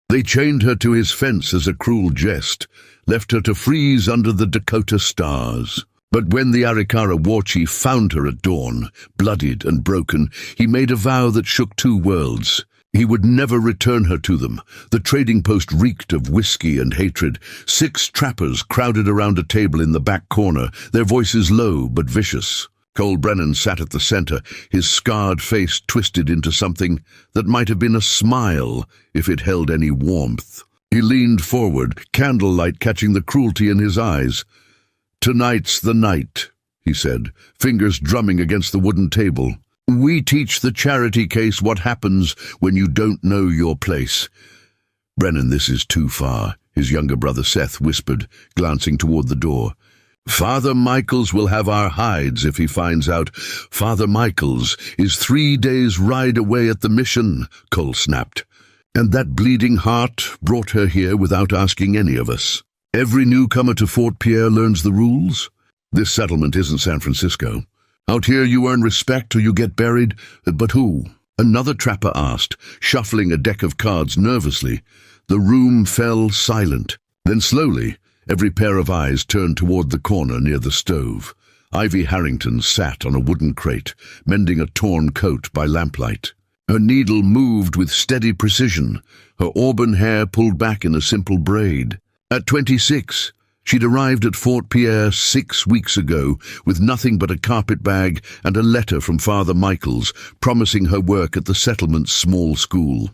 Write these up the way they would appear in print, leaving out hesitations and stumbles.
They chained her to his fence as a cruel jest, left her to freeze under the Dakota stars. But when the Arikara WarChief found her at dawn, bloodied and broken, he made a vow that shook two worlds. He would never return her to them. The trading post reeked of whiskey and hatred. 6 trappers crowded around a table in the back corner, their voices low but vicious. Cole Brennan sat at the center, his scarred face twisted into something that might have been a smile if it held any warmth. He leaned forward, candlelight catching the cruelty in his eyes. "Tonight's the night," he said, fingers drumming against the wooden table. "We teach the charity case what happens when you don't know your place." "Brennan, this is too far," his younger brother Seth whispered, glancing toward the door. "Father Michaels will have our hides if he finds out." "Father Michaels is 3 days' ride away at the mission," Cole snapped. "And that bleeding heart brought her here without asking any of us. Every newcomer to Fort Pierre learns the rules. This settlement isn't San Francisco. Out here you earn respect or you get buried. But who?" Another trapper asked, shuffling a deck of cards nervously. The room fell silent. Then slowly, every pair of eyes turned toward the corner near the stove. Ivy Harrington sat on a wooden crate, mending a torn coat by lamplight. Her needle moved with steady precision, her auburn hair pulled back in a simple braid. At 26, she'd arrived at Fort Pierre 6 weeks ago with nothing but a carpet bag and a letter from Father Michaels promising her work at the settlement's small school.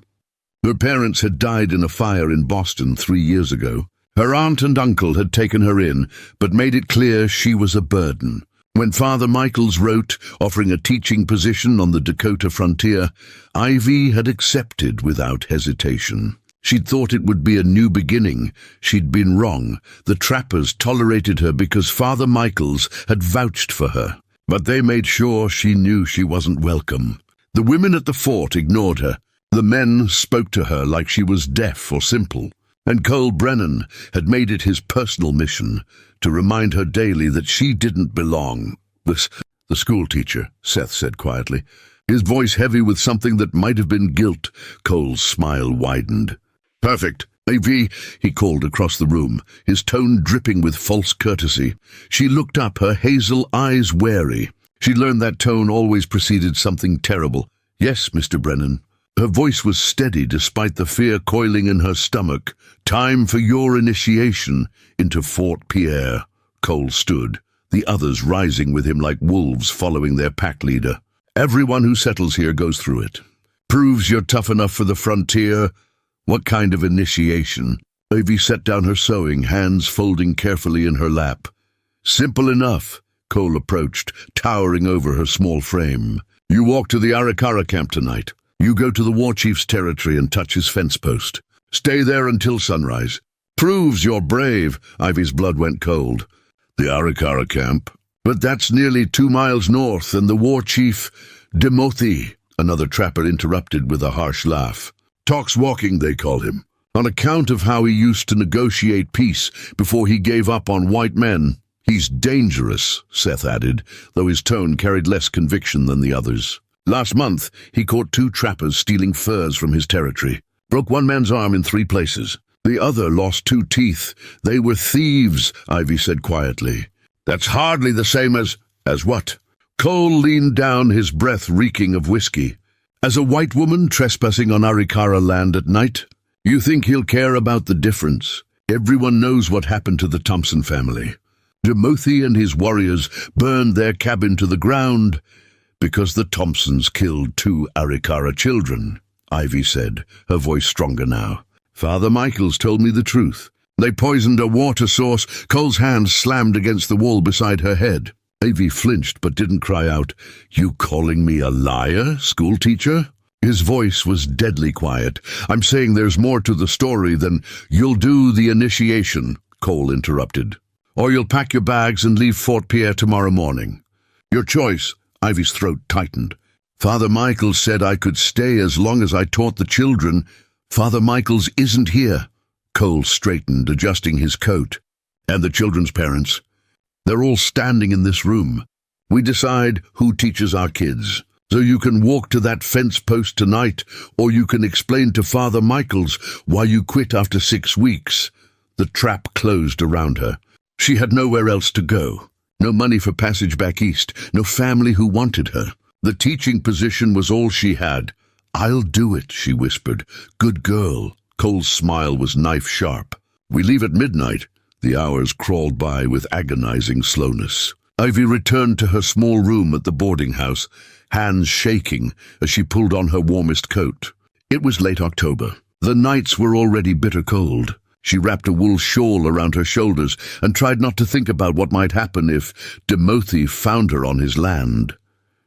Her parents had died in a fire in Boston 3 years ago. Her aunt and uncle had taken her in, but made it clear she was a burden. When Father Michaels wrote, offering a teaching position on the Dakota frontier, Ivy had accepted without hesitation. She'd thought it would be a new beginning. She'd been wrong. The trappers tolerated her because Father Michaels had vouched for her. But they made sure she knew she wasn't welcome. The women at the fort ignored her. The men spoke to her like she was deaf or simple. And Cole Brennan had made it his personal mission to remind her daily that she didn't belong. The schoolteacher, Seth said quietly, his voice heavy with something that might have been guilt. Cole's smile widened. "Perfect. AV," he called across the room, his tone dripping with false courtesy. She looked up, her hazel eyes wary. She'd learned that tone always preceded something terrible. "Yes, Mr. Brennan." Her voice was steady despite the fear coiling in her stomach. "Time for your initiation into Fort Pierre." Cole stood, the others rising with him like wolves following their pack leader. "Everyone who settles here goes through it. Proves you're tough enough for the frontier." "What kind of initiation?" Ivy set down her sewing, hands folding carefully in her lap. "Simple enough." Cole approached, towering over her small frame. "You walk to the Arikara camp tonight. You go to the WarChief's territory and touch his fence post. Stay there until sunrise. Proves you're brave." Ivy's blood went cold. "The Arikara camp? But that's nearly 2 miles north, and the WarChief, Demothi," another trapper interrupted with a harsh laugh. "Talks walking, they call him, on account of how he used to negotiate peace before he gave up on white men. He's dangerous," Seth added, though his tone carried less conviction than the others. "Last month, he caught 2 trappers stealing furs from his territory. Broke one man's arm in 3 places. The other lost 2 teeth. They were thieves," Ivy said quietly. "That's hardly the same as..." "As what?" Cole leaned down, his breath reeking of whiskey. "As a white woman trespassing on Arikara land at night? You think he'll care about the difference? Everyone knows what happened to the Thompson family. Demothi and his warriors burned their cabin to the ground because the Thompsons killed 2 Arikara children," Ivy said, her voice stronger now. "Father Michaels told me the truth. They poisoned a water source." Cole's hand slammed against the wall beside her head. Ivy flinched but didn't cry out. "You calling me a liar, schoolteacher?" His voice was deadly quiet. "I'm saying there's more to the story than..." "You'll do the initiation," Cole interrupted. "Or you'll pack your bags and leave Fort Pierre tomorrow morning. Your choice." Ivy's throat tightened. "Father Michaels said I could stay as long as I taught the children." "Father Michaels isn't here." Cole straightened, adjusting his coat. "And the children's parents? They're all standing in this room. We decide who teaches our kids. So you can walk to that fence post tonight, or you can explain to Father Michaels why you quit after 6 weeks. The trap closed around her. She had nowhere else to go. No money for passage back east, no family who wanted her. The teaching position was all she had. "I'll do it," she whispered. "Good girl." Cole's smile was knife-sharp. "We leave at midnight." The hours crawled by with agonizing slowness. Ivy returned to her small room at the boarding house, hands shaking as she pulled on her warmest coat. It was late October. The nights were already bitter cold. She wrapped a wool shawl around her shoulders and tried not to think about what might happen if Timothy found her on his land.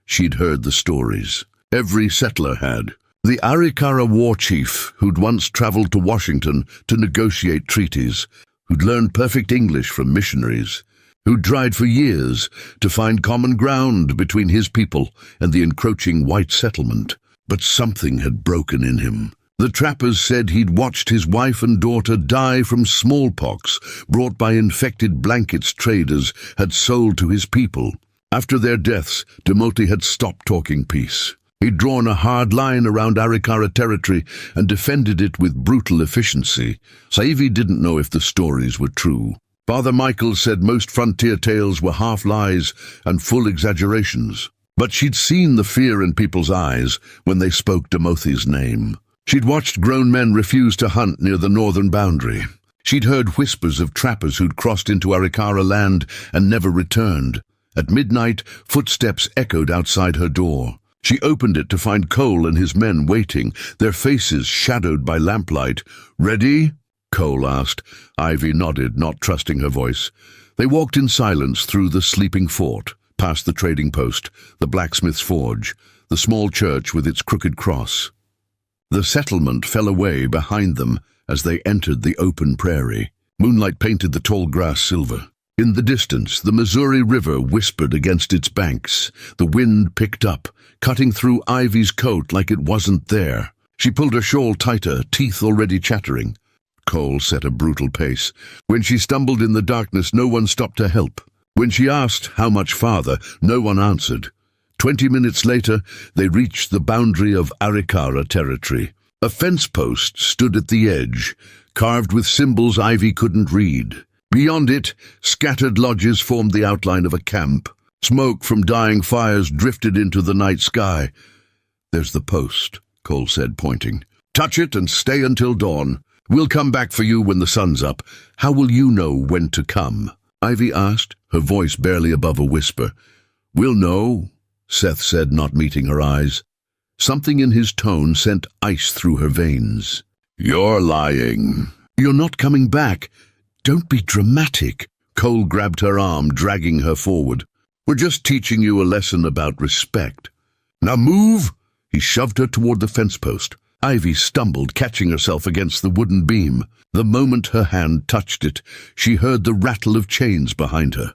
She'd heard the stories. Every settler had. The Arikara WarChief, who'd once traveled to Washington to negotiate treaties, who'd learned perfect English from missionaries, who'd tried for years to find common ground between his people and the encroaching white settlement. But something had broken in him. The trappers said he'd watched his wife and daughter die from smallpox brought by infected blankets traders had sold to his people. After their deaths, Timothy had stopped talking peace. He'd drawn a hard line around Arikara territory and defended it with brutal efficiency. Ivy didn't know if the stories were true. Father Michael said most frontier tales were half-lies and full exaggerations. But she'd seen the fear in people's eyes when they spoke Timothy's name. She'd watched grown men refuse to hunt near the northern boundary. She'd heard whispers of trappers who'd crossed into Arikara land and never returned. At midnight, footsteps echoed outside her door. She opened it to find Cole and his men waiting, their faces shadowed by lamplight. "Ready?" Cole asked. Ivy nodded, not trusting her voice. They walked in silence through the sleeping fort, past the trading post, the blacksmith's forge, the small church with its crooked cross. The settlement fell away behind them as they entered the open prairie. Moonlight painted the tall grass silver. In the distance, the Missouri River whispered against its banks. The wind picked up, cutting through Ivy's coat like it wasn't there. She pulled her shawl tighter, teeth already chattering. Cole set a brutal pace. When she stumbled in the darkness, no one stopped to help. When she asked how much farther, no one answered. 20 minutes later, they reached the boundary of Arikara territory. A fence post stood at the edge, carved with symbols Ivy couldn't read. Beyond it, scattered lodges formed the outline of a camp. Smoke from dying fires drifted into the night sky. "There's the post," Cole said, pointing. "Touch it and stay until dawn. We'll come back for you when the sun's up. How will you know when to come?" Ivy asked, her voice barely above a whisper. "We'll know," Seth said, not meeting her eyes. Something in his tone sent ice through her veins. "You're lying." "You're not coming back. Don't be dramatic." Cole grabbed her arm, dragging her forward. "We're just teaching you a lesson about respect. Now move!" He shoved her toward the fence post. Ivy stumbled, catching herself against the wooden beam. The moment her hand touched it, she heard the rattle of chains behind her.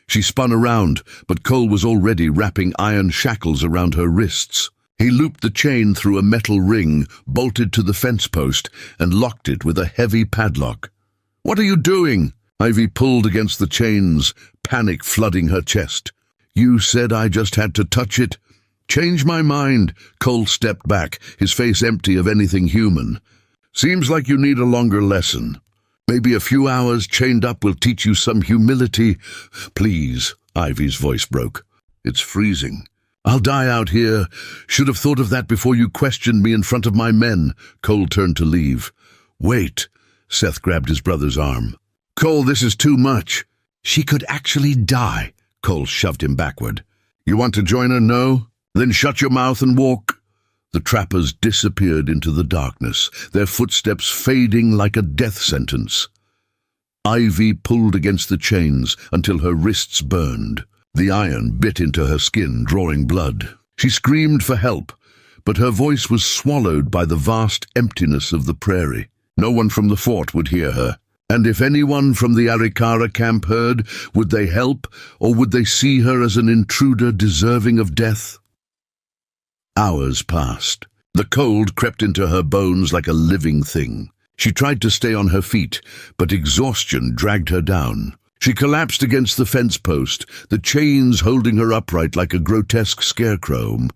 She spun around, but Cole was already wrapping iron shackles around her wrists. He looped the chain through a metal ring, bolted to the fence post, and locked it with a heavy padlock. "What are you doing?" Ivy pulled against the chains, panic flooding her chest. "You said I just had to touch it." "Change my mind." Cole stepped back, his face empty of anything human. "Seems like you need a longer lesson. Maybe a few hours chained up will teach you some humility." "Please," Ivy's voice broke. "It's freezing. I'll die out here. Should have thought of that before you questioned me in front of my men." Cole turned to leave. "Wait." Seth grabbed his brother's arm. "Cole, this is too much." "She could actually die." Cole shoved him backward. "You want to join her, no? Then shut your mouth and walk." The trappers disappeared into the darkness, their footsteps fading like a death sentence. Ivy pulled against the chains until her wrists burned. The iron bit into her skin, drawing blood. She screamed for help, but her voice was swallowed by the vast emptiness of the prairie. No one from the fort would hear her. And if anyone from the Arikara camp heard, would they help, or would they see her as an intruder deserving of death? Hours passed. The cold crept into her bones like a living thing. She tried to stay on her feet, but exhaustion dragged her down. She collapsed against the fence post, the chains holding her upright like a grotesque scarecrow.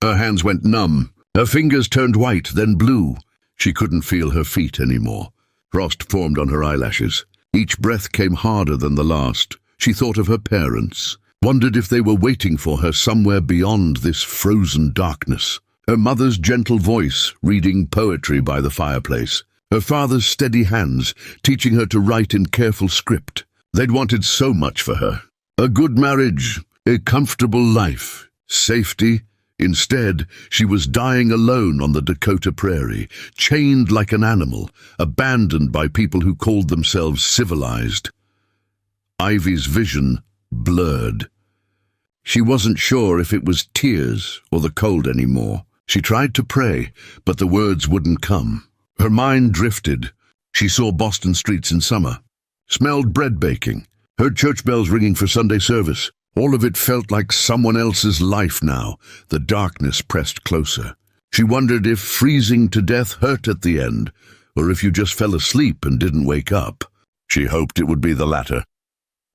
Her hands went numb. Her fingers turned white, then blue. She couldn't feel her feet anymore. Frost formed on her eyelashes. Each breath came harder than the last. She thought of her parents, wondered if they were waiting for her somewhere beyond this frozen darkness. Her mother's gentle voice, reading poetry by the fireplace. Her father's steady hands, teaching her to write in careful script. They'd wanted so much for her. A good marriage, a comfortable life, safety. Instead, she was dying alone on the Dakota prairie, chained like an animal, abandoned by people who called themselves civilized. Ivy's vision blurred. She wasn't sure if it was tears or the cold anymore. She tried to pray, but the words wouldn't come. Her mind drifted. She saw Boston streets in summer, smelled bread baking, heard church bells ringing for Sunday service. All of it felt like someone else's life now. The darkness pressed closer. She wondered if freezing to death hurt at the end, or if you just fell asleep and didn't wake up. She hoped it would be the latter.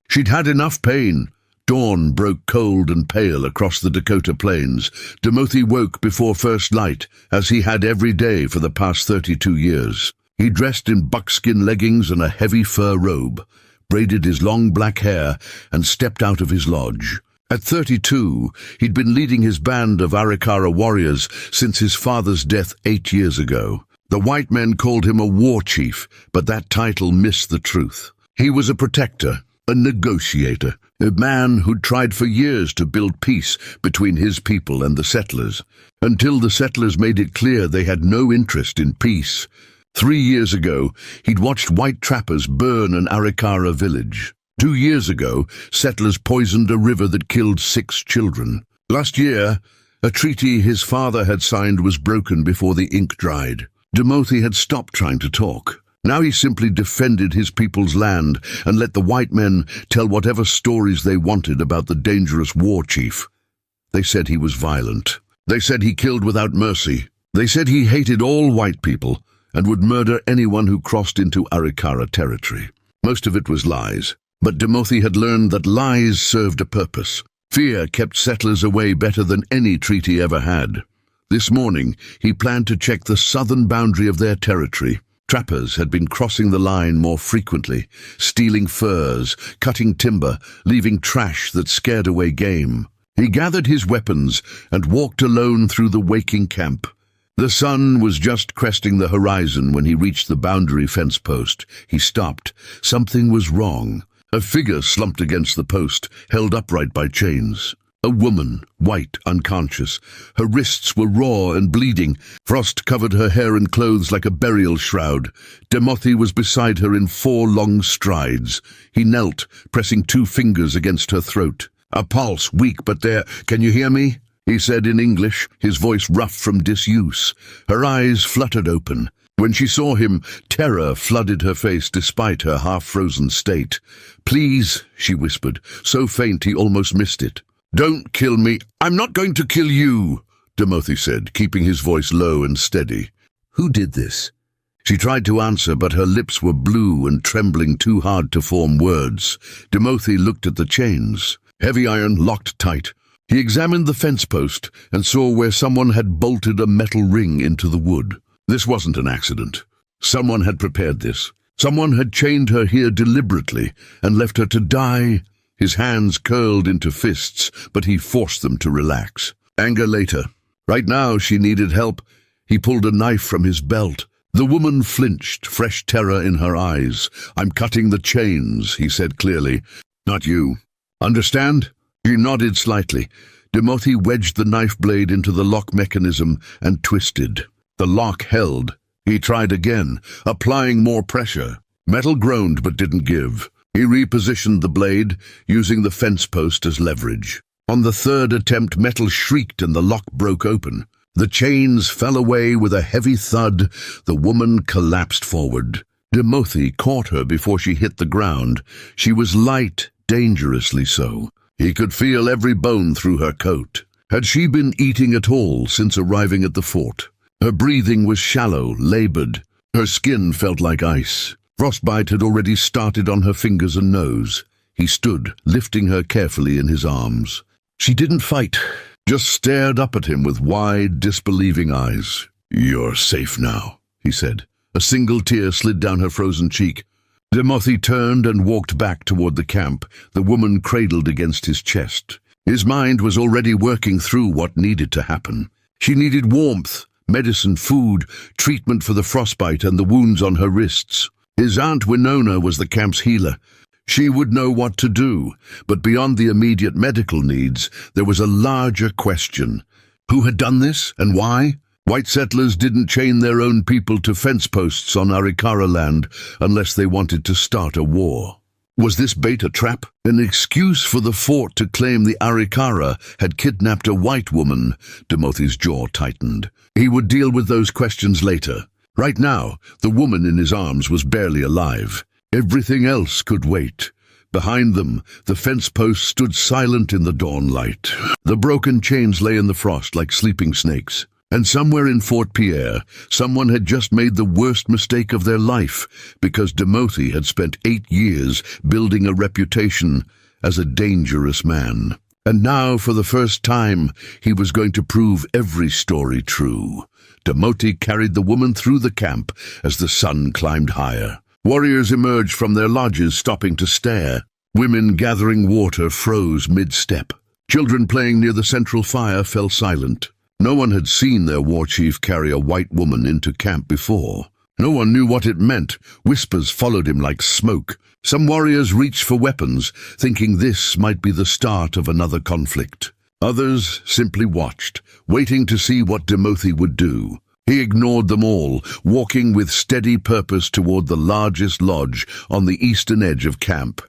She'd had enough pain. Dawn broke cold and pale across the Dakota plains. Timothy woke before first light, as he had every day for the past 32 years. He dressed in buckskin leggings and a heavy fur robe, braided his long black hair, and stepped out of his lodge. At 32, he'd been leading his band of Arikara warriors since his father's death 8 years ago. The white men called him a WarChief, but that title missed the truth. He was a protector, a negotiator, a man who'd tried for years to build peace between his people and the settlers, until the settlers made it clear they had no interest in peace. 3 years ago, he'd watched white trappers burn an Arikara village. 2 years ago, settlers poisoned a river that killed 6 children. Last year, a treaty his father had signed was broken before the ink dried. Timothy had stopped trying to talk. Now he simply defended his people's land and let the white men tell whatever stories they wanted about the dangerous WarChief. They said he was violent. They said he killed without mercy. They said he hated all white people and would murder anyone who crossed into Arikara territory. Most of it was lies, but Timothy had learned that lies served a purpose. Fear kept settlers away better than any treaty ever had. This morning, he planned to check the southern boundary of their territory. Trappers had been crossing the line more frequently, stealing furs, cutting timber, leaving trash that scared away game. He gathered his weapons and walked alone through the waking camp. The sun was just cresting the horizon when he reached the boundary fence post. He stopped. Something was wrong. A figure slumped against the post, held upright by chains. A woman, white, unconscious. Her wrists were raw and bleeding. Frost covered her hair and clothes like a burial shroud. Timothy was beside her in 4 long strides. He knelt, pressing 2 fingers against her throat. A pulse, weak but there. "Can you hear me?" he said in English, his voice rough from disuse. Her eyes fluttered open. When she saw him, terror flooded her face despite her half-frozen state. "Please," she whispered, so faint he almost missed it. "Don't kill me." "I'm not going to kill you," Timothy said, keeping his voice low and steady. "Who did this?" She tried to answer, but her lips were blue and trembling too hard to form words. Timothy looked at the chains. Heavy iron, locked tight. He examined the fence post and saw where someone had bolted a metal ring into the wood. This wasn't an accident. Someone had prepared this. Someone had chained her here deliberately and left her to die. His hands curled into fists, but he forced them to relax. Anger later. Right now she needed help. He pulled a knife from his belt. The woman flinched, fresh terror in her eyes. "I'm cutting the chains," he said clearly. "Not you. Understand?" She nodded slightly. Timothy wedged the knife blade into the lock mechanism and twisted. The lock held. He tried again, applying more pressure. Metal groaned but didn't give. He repositioned the blade, using the fence post as leverage. On the 3rd attempt, metal shrieked and the lock broke open. The chains fell away with a heavy thud. The woman collapsed forward. Timothy caught her before she hit the ground. She was light, dangerously so. He could feel every bone through her coat. Had she been eating at all since arriving at the fort? Her breathing was shallow, labored. Her skin felt like ice. Frostbite had already started on her fingers and nose. He stood, lifting her carefully in his arms. She didn't fight. just stared up at him with wide, disbelieving eyes. "You're safe now," he said. A single tear slid down her frozen cheek. Timothy turned and walked back toward the camp, the woman cradled against his chest. His mind was already working through what needed to happen. She needed warmth, medicine, food, treatment for the frostbite and the wounds on her wrists. His aunt Winona was the camp's healer. She would know what to do, but beyond the immediate medical needs, there was a larger question. Who had done this, and why? White settlers didn't chain their own people to fence posts on Arikara land unless they wanted to start a war. Was this bait a trap? An excuse for the fort to claim the Arikara had kidnapped a white woman? Timothy's jaw tightened. He would deal with those questions later. Right now, the woman in his arms was barely alive. Everything else could wait. Behind them, the fence post stood silent in the dawn light. The broken chains lay in the frost like sleeping snakes. And somewhere in Fort Pierre, someone had just made the worst mistake of their life because Timothy had spent 8 years building a reputation as a dangerous man. And now, for the first time, he was going to prove every story true. Timothy carried the woman through the camp as the sun climbed higher. Warriors emerged from their lodges, stopping to stare. Women gathering water froze mid-step. Children playing near the central fire fell silent. No one had seen their WarChief carry a white woman into camp before. No one knew what it meant. Whispers followed him like smoke. Some warriors reached for weapons, thinking this might be the start of another conflict. Others simply watched, waiting to see what Timothy would do. He ignored them all, walking with steady purpose toward the largest lodge on the eastern edge of camp.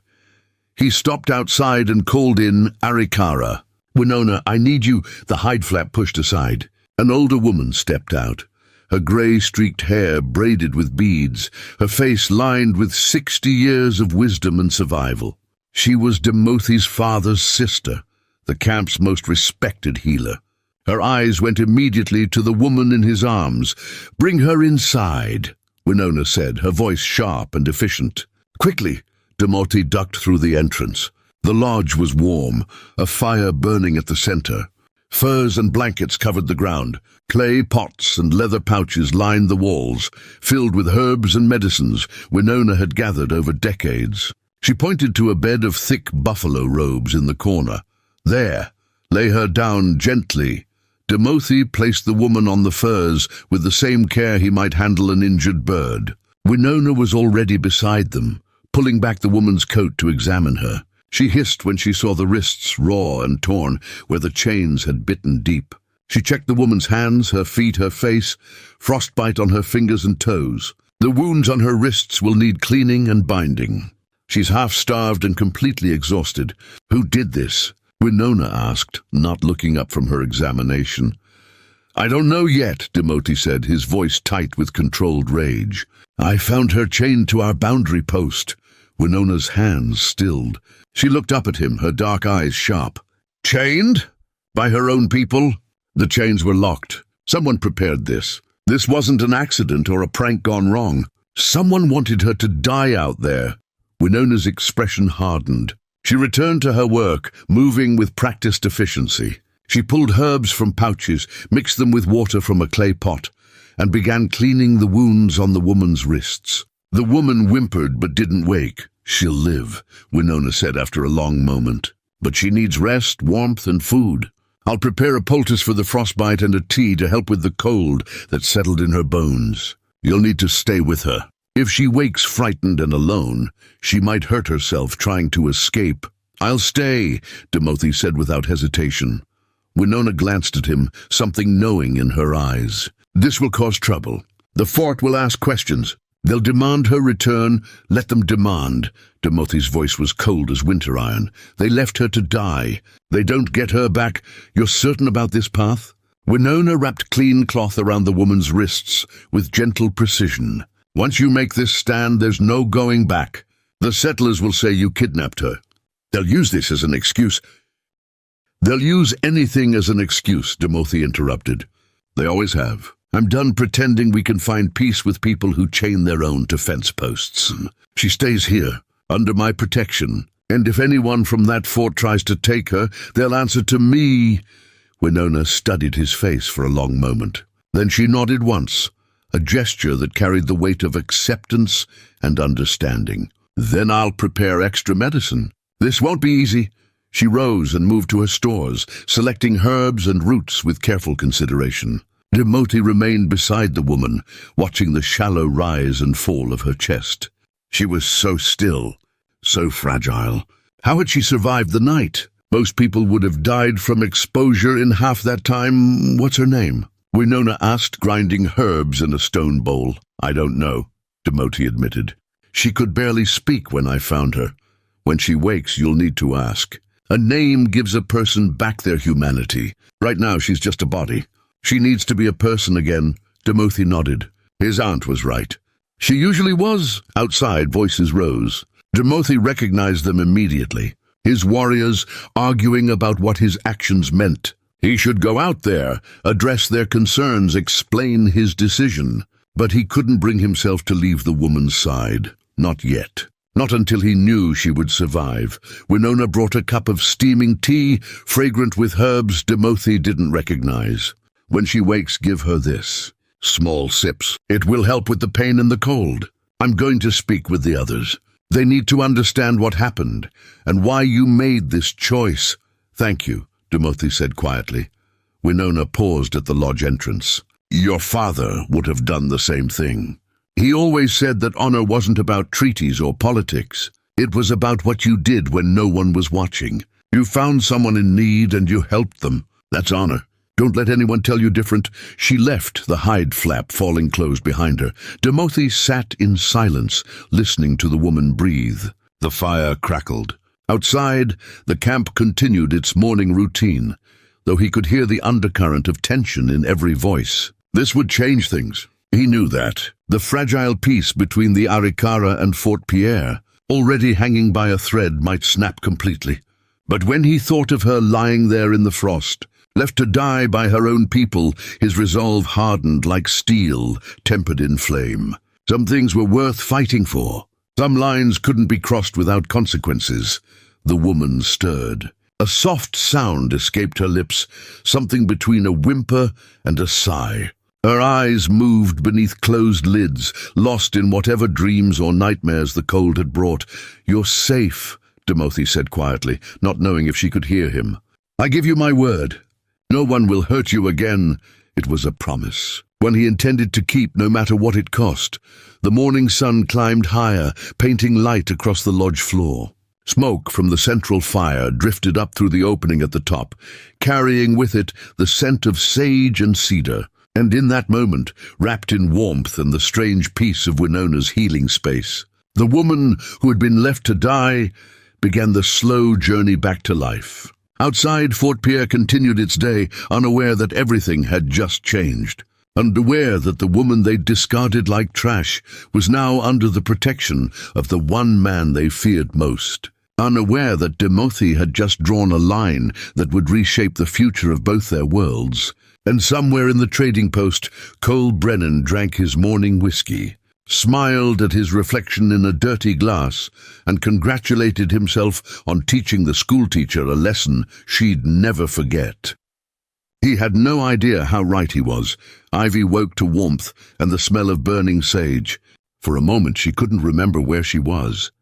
He stopped outside and called in Arikara. "Winona, I need you." The hide flap pushed aside. An older woman stepped out, her gray-streaked hair braided with beads, her face lined with 60 years of wisdom and survival. She was Timothy's father's sister, the camp's most respected healer. Her eyes went immediately to the woman in his arms. "Bring her inside," Winona said, her voice sharp and efficient. Quickly, Timothy ducked through the entrance. The lodge was warm, a fire burning at the center. Furs and blankets covered the ground. Clay pots and leather pouches lined the walls, filled with herbs and medicines Winona had gathered over decades. She pointed to a bed of thick buffalo robes in the corner. "There, lay her down gently." Timothy placed the woman on the furs with the same care he might handle an injured bird. Winona was already beside them, pulling back the woman's coat to examine her. She hissed when she saw the wrists raw and torn where the chains had bitten deep. She checked the woman's hands, her feet, her face, frostbite on her fingers and toes. "The wounds on her wrists will need cleaning and binding. She's half-starved and completely exhausted." "Who did this?" Winona asked, not looking up from her examination. "I don't know yet," Timothy said, his voice tight with controlled rage. "I found her chained to our boundary post." Winona's hands stilled. She looked up at him, her dark eyes sharp. "Chained? By her own people?" "The chains were locked. Someone prepared this. This wasn't an accident or a prank gone wrong. Someone wanted her to die out there." Winona's expression hardened. She returned to her work, moving with practiced efficiency. She pulled herbs from pouches, mixed them with water from a clay pot, and began cleaning the wounds on the woman's wrists. The woman whimpered but didn't wake. "She'll live," Winona said after a long moment. "But she needs rest, warmth, and food. I'll prepare a poultice for the frostbite and a tea to help with the cold that settled in her bones. You'll need to stay with her. If she wakes frightened and alone, she might hurt herself trying to escape." "I'll stay," Timothy said without hesitation. Winona glanced at him, something knowing in her eyes. "This will cause trouble. The fort will ask questions. They'll demand her return. Let them demand." Timothy's voice was cold as winter iron. "They left her to die. They don't get her back. You're certain about this path?" Winona wrapped clean cloth around the woman's wrists with gentle precision. "Once you make this stand, there's no going back. The settlers will say you kidnapped her. They'll use this as an excuse." "They'll use anything as an excuse," Timothy interrupted. "They always have. I'm done pretending we can find peace with people who chain their own to fence posts. She stays here, under my protection, and if anyone from that fort tries to take her, they'll answer to me." Winona studied his face for a long moment. Then she nodded once, a gesture that carried the weight of acceptance and understanding. "Then I'll prepare extra medicine. This won't be easy." She rose and moved to her stores, selecting herbs and roots with careful consideration. Demothi remained beside the woman, watching the shallow rise and fall of her chest. She was so still, so fragile. How had she survived the night? Most people would have died from exposure in half that time. "What's her name?" Winona asked, grinding herbs in a stone bowl. "I don't know," Demothi admitted. "She could barely speak when I found her. When she wakes, you'll need to ask. A name gives a person back their humanity. Right now, she's just a body. She needs to be a person again." Demothi nodded. His aunt was right. She usually was. Outside, voices rose. Demothi recognized them immediately. His warriors arguing about what his actions meant. He should go out there, address their concerns, explain his decision. But he couldn't bring himself to leave the woman's side. Not yet. Not until he knew she would survive. Winona brought a cup of steaming tea, fragrant with herbs Demothi didn't recognize. "When she wakes, give her this. Small sips. It will help with the pain and the cold. I'm going to speak with the others. They need to understand what happened, and why you made this choice." "Thank you," Demothi said quietly. Winona paused at the lodge entrance. "Your father would have done the same thing. He always said that honor wasn't about treaties or politics. It was about what you did when no one was watching. You found someone in need and you helped them. That's honor. Don't let anyone tell you different." She left, the hide flap falling closed behind her. Demothi sat in silence, listening to the woman breathe. The fire crackled. Outside, the camp continued its morning routine, though he could hear the undercurrent of tension in every voice. This would change things. He knew that. The fragile peace between the Arikara and Fort Pierre, already hanging by a thread, might snap completely. But when he thought of her lying there in the frost, left to die by her own people, his resolve hardened like steel tempered in flame. Some things were worth fighting for. Some lines couldn't be crossed without consequences. The woman stirred. A soft sound escaped her lips, something between a whimper and a sigh. Her eyes moved beneath closed lids, lost in whatever dreams or nightmares the cold had brought. "You're safe," Demothi said quietly, not knowing if she could hear him. "I give you my word. No one will hurt you again." It was a promise, one he intended to keep no matter what it cost. The morning sun climbed higher, painting light across the lodge floor. Smoke from the central fire drifted up through the opening at the top, carrying with it the scent of sage and cedar. And in that moment, wrapped in warmth and the strange peace of Winona's healing space, the woman who had been left to die began the slow journey back to life. Outside, Fort Pierre continued its day, unaware that everything had just changed. Unaware that the woman they'd discarded like trash was now under the protection of the one man they feared most. Unaware that Demothi had just drawn a line that would reshape the future of both their worlds. And somewhere in the trading post, Cole Brennan drank his morning whiskey, smiled at his reflection in a dirty glass, and congratulated himself on teaching the schoolteacher a lesson she'd never forget. He had no idea how right he was. Ivy woke to warmth and the smell of burning sage. For a moment she couldn't remember where she was.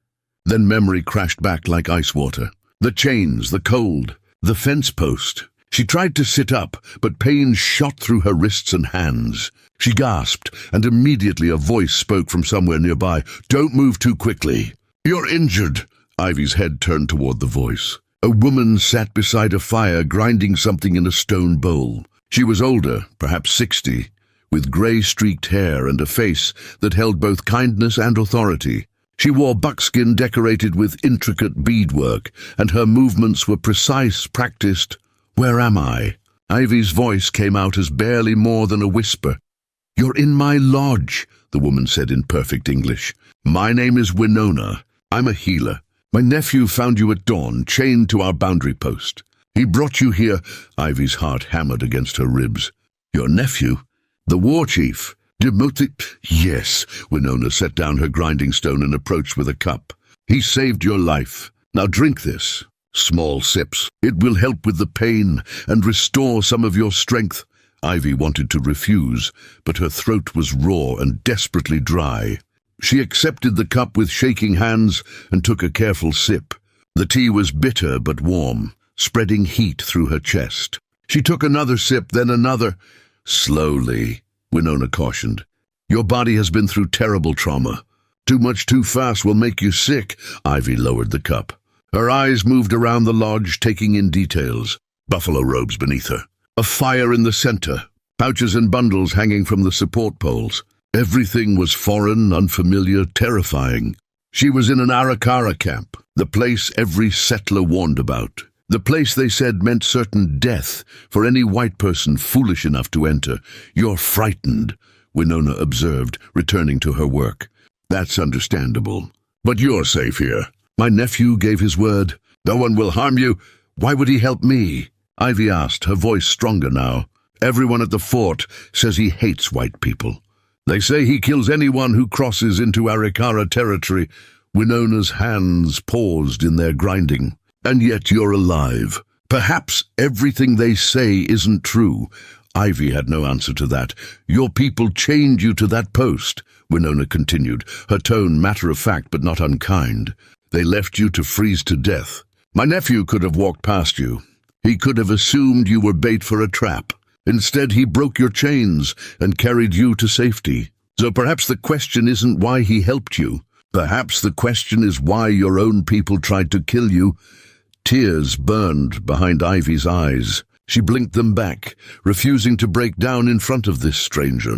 Then memory crashed back like ice water. The chains, the cold, the fence post. She tried to sit up, but pain shot through her wrists and hands. She gasped, and immediately a voice spoke from somewhere nearby. "Don't move too quickly. You're injured." Ivy's head turned toward the voice. A woman sat beside a fire, grinding something in a stone bowl. She was older, perhaps 60, with grey-streaked hair and a face that held both kindness and authority. She wore buckskin decorated with intricate beadwork, and her movements were precise, practiced. "Where am I?" Ivy's voice came out as barely more than a whisper. "You're in my lodge," the woman said in perfect English. "My name is Winona. I'm a healer. My nephew found you at dawn, chained to our boundary post. He brought you here." Ivy's heart hammered against her ribs. "Your nephew? The WarChief? Demothi?" "Yes." Winona set down her grinding stone and approached with a cup. "He saved your life. Now drink this. Small sips. It will help with the pain and restore some of your strength. Ivy wanted to refuse, but her throat was raw and desperately dry. She accepted the cup with shaking hands and took a careful sip. The tea was bitter but warm, spreading heat through her chest. She took another sip, then another. Slowly, Winona cautioned. Your body has been through terrible trauma. Too much too fast will make you sick. Ivy lowered the cup. Her eyes moved around the lodge, taking in details. Buffalo robes beneath her. A fire in the center. Pouches and bundles hanging from the support poles. Everything was foreign, unfamiliar, terrifying. She was in an Arikara camp, the place every settler warned about. The place they said meant certain death for any white person foolish enough to enter. You're frightened, Winona observed, returning to her work. That's understandable. But you're safe here. My nephew gave his word. No one will harm you. Why would he help me? Ivy asked, her voice stronger now. Everyone at the fort says he hates white people. They say he kills anyone who crosses into Arikara territory. Winona's hands paused in their grinding. And yet you're alive. Perhaps everything they say isn't true. Ivy had no answer to that. Your people chained you to that post, Winona continued, her tone matter-of-fact but not unkind. They left you to freeze to death. My nephew could have walked past you. He could have assumed you were bait for a trap. Instead, he broke your chains and carried you to safety. So perhaps the question isn't why he helped you. Perhaps the question is why your own people tried to kill you. Tears burned behind Ivy's eyes. She blinked them back, refusing to break down in front of this stranger.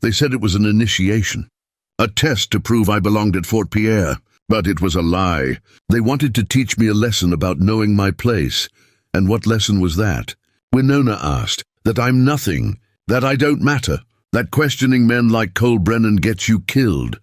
They said it was an initiation, a test to prove I belonged at Fort Pierre. But it was a lie. They wanted to teach me a lesson about knowing my place. And what lesson was that? Winona asked. That I'm nothing. That I don't matter. That questioning men like Cole Brennan gets you killed.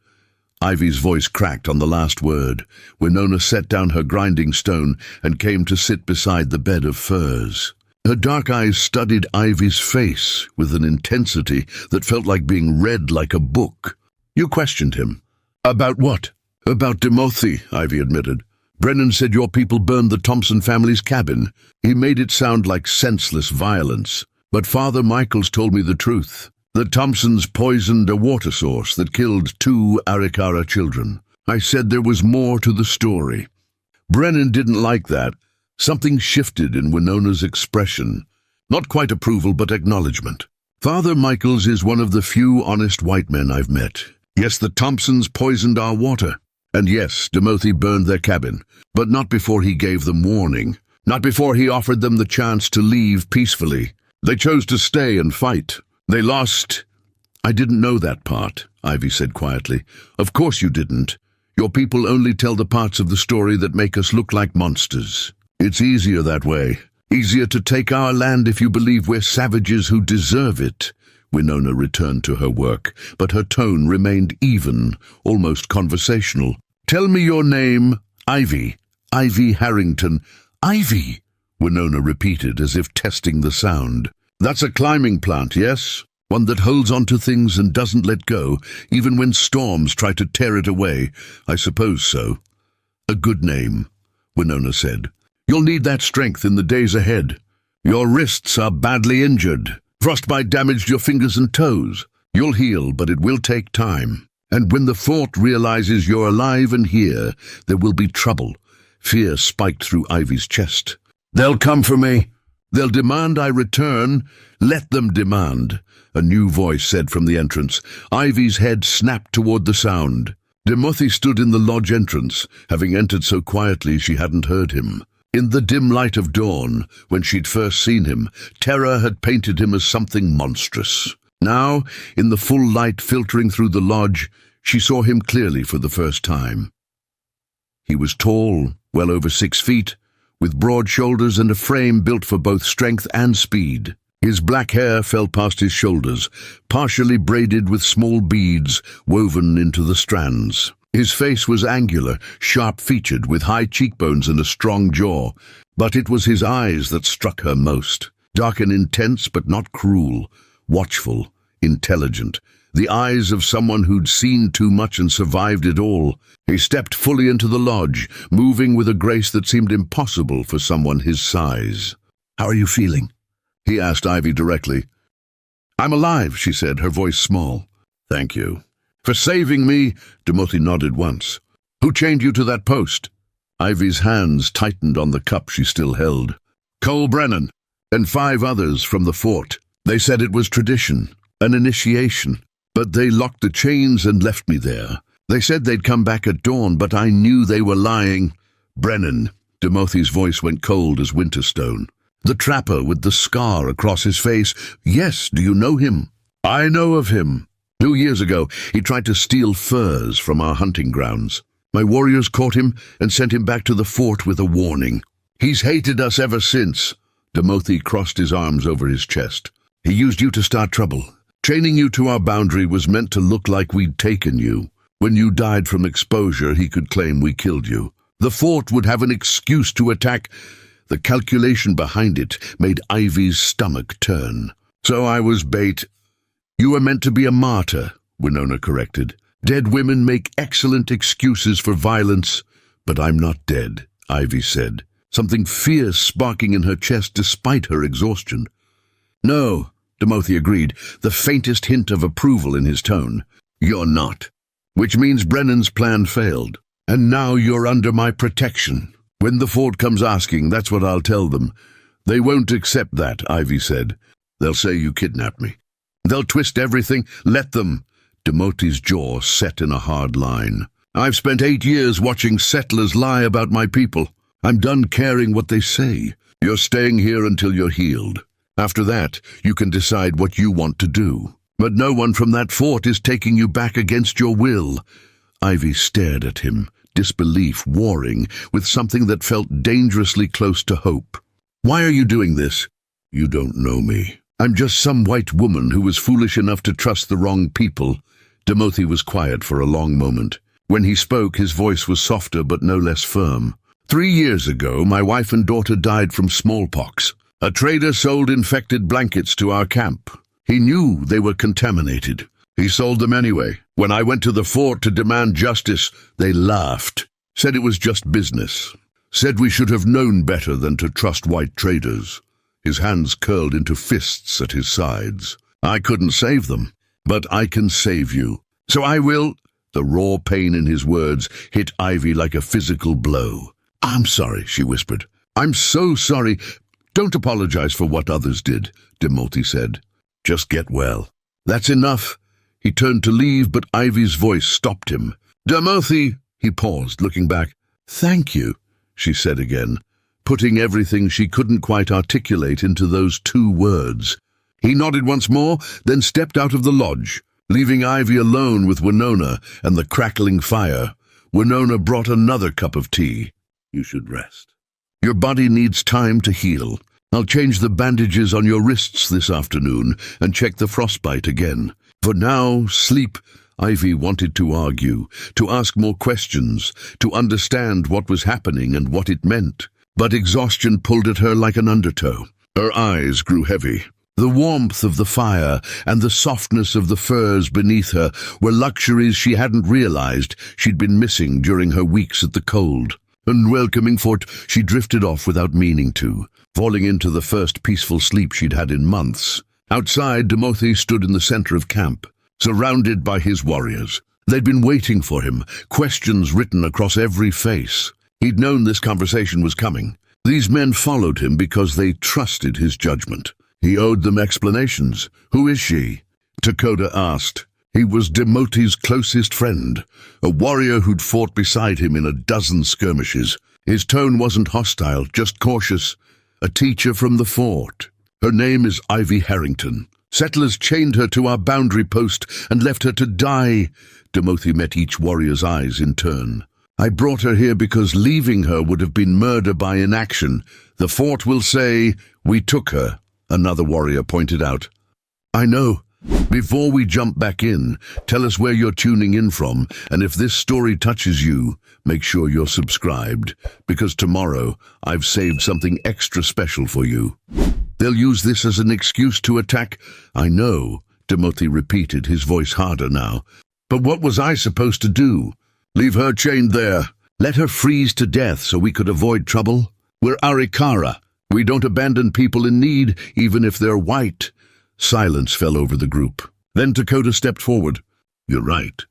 Ivy's voice cracked on the last word. Winona set down her grinding stone and came to sit beside the bed of furs. Her dark eyes studied Ivy's face with an intensity that felt like being read like a book. You questioned him. About what? About Timothy, Ivy admitted. Brennan said your people burned the Thompson family's cabin. He made it sound like senseless violence. But Father Michaels told me the truth. The Thompsons poisoned a water source that killed 2 Arikara children. I said there was more to the story. Brennan didn't like that. Something shifted in Winona's expression. Not quite approval, but acknowledgement. Father Michaels is one of the few honest white men I've met. Yes, the Thompsons poisoned our water. And yes, Timothy burned their cabin, but not before he gave them warning. Not before he offered them the chance to leave peacefully. They chose to stay and fight. They lost. I didn't know that part, Ivy said quietly. Of course you didn't. Your people only tell the parts of the story that make us look like monsters. It's easier that way. Easier to take our land if you believe we're savages who deserve it. Winona returned to her work, but her tone remained even, almost conversational. Tell me your name. Ivy. Ivy Harrington. Ivy, Winona repeated as if testing the sound. That's a climbing plant, yes? One that holds onto things and doesn't let go, even when storms try to tear it away. I suppose so. A good name, Winona said. You'll need that strength in the days ahead. Your wrists are badly injured. Frostbite damaged your fingers and toes. You'll heal, but it will take time. And when the fort realizes you're alive and here, there will be trouble. Fear spiked through Ivy's chest. They'll come for me. They'll demand I return. Let them demand, a new voice said from the entrance. Ivy's head snapped toward the sound. Timothy stood in the lodge entrance, having entered so quietly she hadn't heard him. In the dim light of dawn, when she'd first seen him, terror had painted him as something monstrous. Now, in the full light filtering through the lodge, she saw him clearly for the first time. He was tall, well over 6 feet, with broad shoulders and a frame built for both strength and speed. His black hair fell past his shoulders, partially braided with small beads woven into the strands. His face was angular, sharp-featured, with high cheekbones and a strong jaw, but it was his eyes that struck her most. Dark and intense, but not cruel. Watchful, intelligent. the eyes of someone who'd seen too much and survived it all. He stepped fully into the lodge, moving with a grace that seemed impossible for someone his size. "How are you feeling?" he asked Ivy directly. "I'm alive," she said, her voice small. "Thank you." "For saving me," Timothy nodded once. "Who chained you to that post?" Ivy's hands tightened on the cup she still held. "Cole Brennan, and 5 others from the fort. They said it was tradition, an initiation, but they locked the chains and left me there. They said they'd come back at dawn, but I knew they were lying." "Brennan," Timothy's voice went cold as Winterstone. "The trapper with the scar across his face. Yes, do you know him?" "I know of him. 2 years ago, he tried to steal furs from our hunting grounds. My warriors caught him and sent him back to the fort with a warning. He's hated us ever since." Timothy crossed his arms over his chest. "He used you to start trouble. Chaining you to our boundary was meant to look like we'd taken you. When you died from exposure, he could claim we killed you. The fort would have an excuse to attack." The calculation behind it made Ivy's stomach turn. "So I was bait." "You were meant to be a martyr," Winona corrected. "Dead women make excellent excuses for violence." "But I'm not dead," Ivy said, something fierce sparking in her chest despite her exhaustion. "No," Timothy agreed, the faintest hint of approval in his tone. "You're not. Which means Brennan's plan failed. And now you're under my protection. When the fort comes asking, that's what I'll tell them." "They won't accept that," Ivy said. "They'll say you kidnapped me. They'll twist everything." "Let them." Timothy's jaw set in a hard line. "I've spent 8 years watching settlers lie about my people. I'm done caring what they say. You're staying here until you're healed. After that, you can decide what you want to do. But no one from that fort is taking you back against your will." Ivy stared at him, disbelief warring with something that felt dangerously close to hope. "Why are you doing this?" "You don't know me. I'm just some white woman who was foolish enough to trust the wrong people." Timothy was quiet for a long moment. When he spoke, his voice was softer but no less firm. 3 years ago, my wife and daughter died from smallpox. A trader sold infected blankets to our camp. He knew they were contaminated. He sold them anyway. When I went to the fort to demand justice, they laughed, said it was just business, said we should have known better than to trust white traders. His hands curled into fists at his sides. "I couldn't save them, but I can save you. So I will." The raw pain in his words hit Ivy like a physical blow. "I'm sorry," she whispered. "I'm so sorry." "Don't apologize for what others did," Timothy said. "Just get well." "That's enough." He turned to leave, but Ivy's voice stopped him. "Timothy," he paused, looking back. "Thank you," she said again, putting everything she couldn't quite articulate into those 2 words. He nodded once more, then stepped out of the lodge, leaving Ivy alone with Winona and the crackling fire. Winona brought another cup of tea. "You should rest. Your body needs time to heal. I'll change the bandages on your wrists this afternoon and check the frostbite again. For now, sleep." Ivy wanted to argue, to ask more questions, to understand what was happening and what it meant. But exhaustion pulled at her like an undertow. Her eyes grew heavy. The warmth of the fire and the softness of the furs beneath her were luxuries she hadn't realized she'd been missing during her weeks at the cold. Unwelcoming fort, she drifted off without meaning to, falling into the first peaceful sleep she'd had in months. Outside, Timothy stood in the center of camp, surrounded by his warriors. They'd been waiting for him, questions written across every face. He'd known this conversation was coming. These men followed him because they trusted his judgment. He owed them explanations. "Who is she?" Dakota asked. He was Timothy's closest friend, a warrior who'd fought beside him in a dozen skirmishes. His tone wasn't hostile, just cautious. "A teacher from the fort. Her name is Ivy Harrington. Settlers chained her to our boundary post and left her to die." Timothy met each warrior's eyes in turn. "I brought her here because leaving her would have been murder by inaction. The fort will say, 'We took her,'" another warrior pointed out. "I know. Before we jump back in, tell us where you're tuning in from, and if this story touches you, make sure you're subscribed, because tomorrow I've saved something extra special for you." "They'll use this as an excuse to attack." "I know," Timothy repeated, his voice harder now. But what was I supposed to do? Leave her chained there. Let her freeze to death so we could avoid trouble? We're Arikara. We don't abandon people in need, even if they're white. Silence fell over the group. Then Dakota stepped forward. You're right.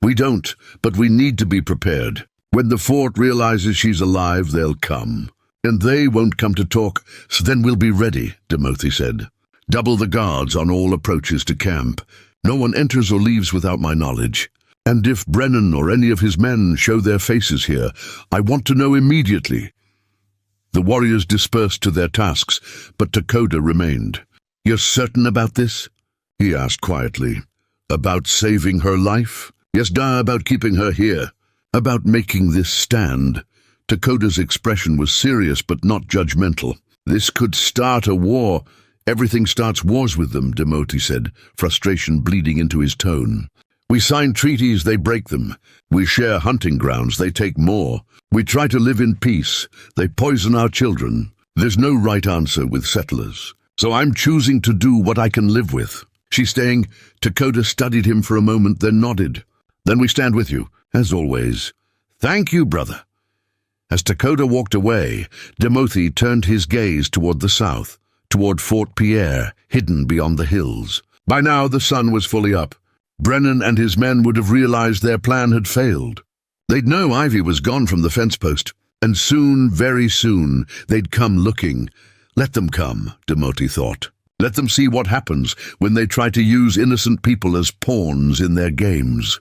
We don't, but we need to be prepared. When the fort realizes she's alive, they'll come. And they won't come to talk, so then we'll be ready, Timothy said. Double the guards on all approaches to camp. No one enters or leaves without my knowledge. And if Brennan or any of his men show their faces here, I want to know immediately. The warriors dispersed to their tasks, but Dakota remained. You're certain about this? He asked quietly. About saving her life? Yes, about keeping her here. About making this stand. Dakota's expression was serious but not judgmental. This could start a war. Everything starts wars with them, Timothy said, frustration bleeding into his tone. We sign treaties, they break them. We share hunting grounds, they take more. We try to live in peace, they poison our children. There's no right answer with settlers. So I'm choosing to do what I can live with. She's staying. Dakota studied him for a moment, then nodded. Then we stand with you, as always. Thank you, brother. As Dakota walked away, Timothy turned his gaze toward the south, toward Fort Pierre, hidden beyond the hills. By now the sun was fully up. Brennan and his men would have realized their plan had failed. They'd know Ivy was gone from the fence post, and soon, very soon, they'd come looking. Let them come, Timothy thought. Let them see what happens when they try to use innocent people as pawns in their games.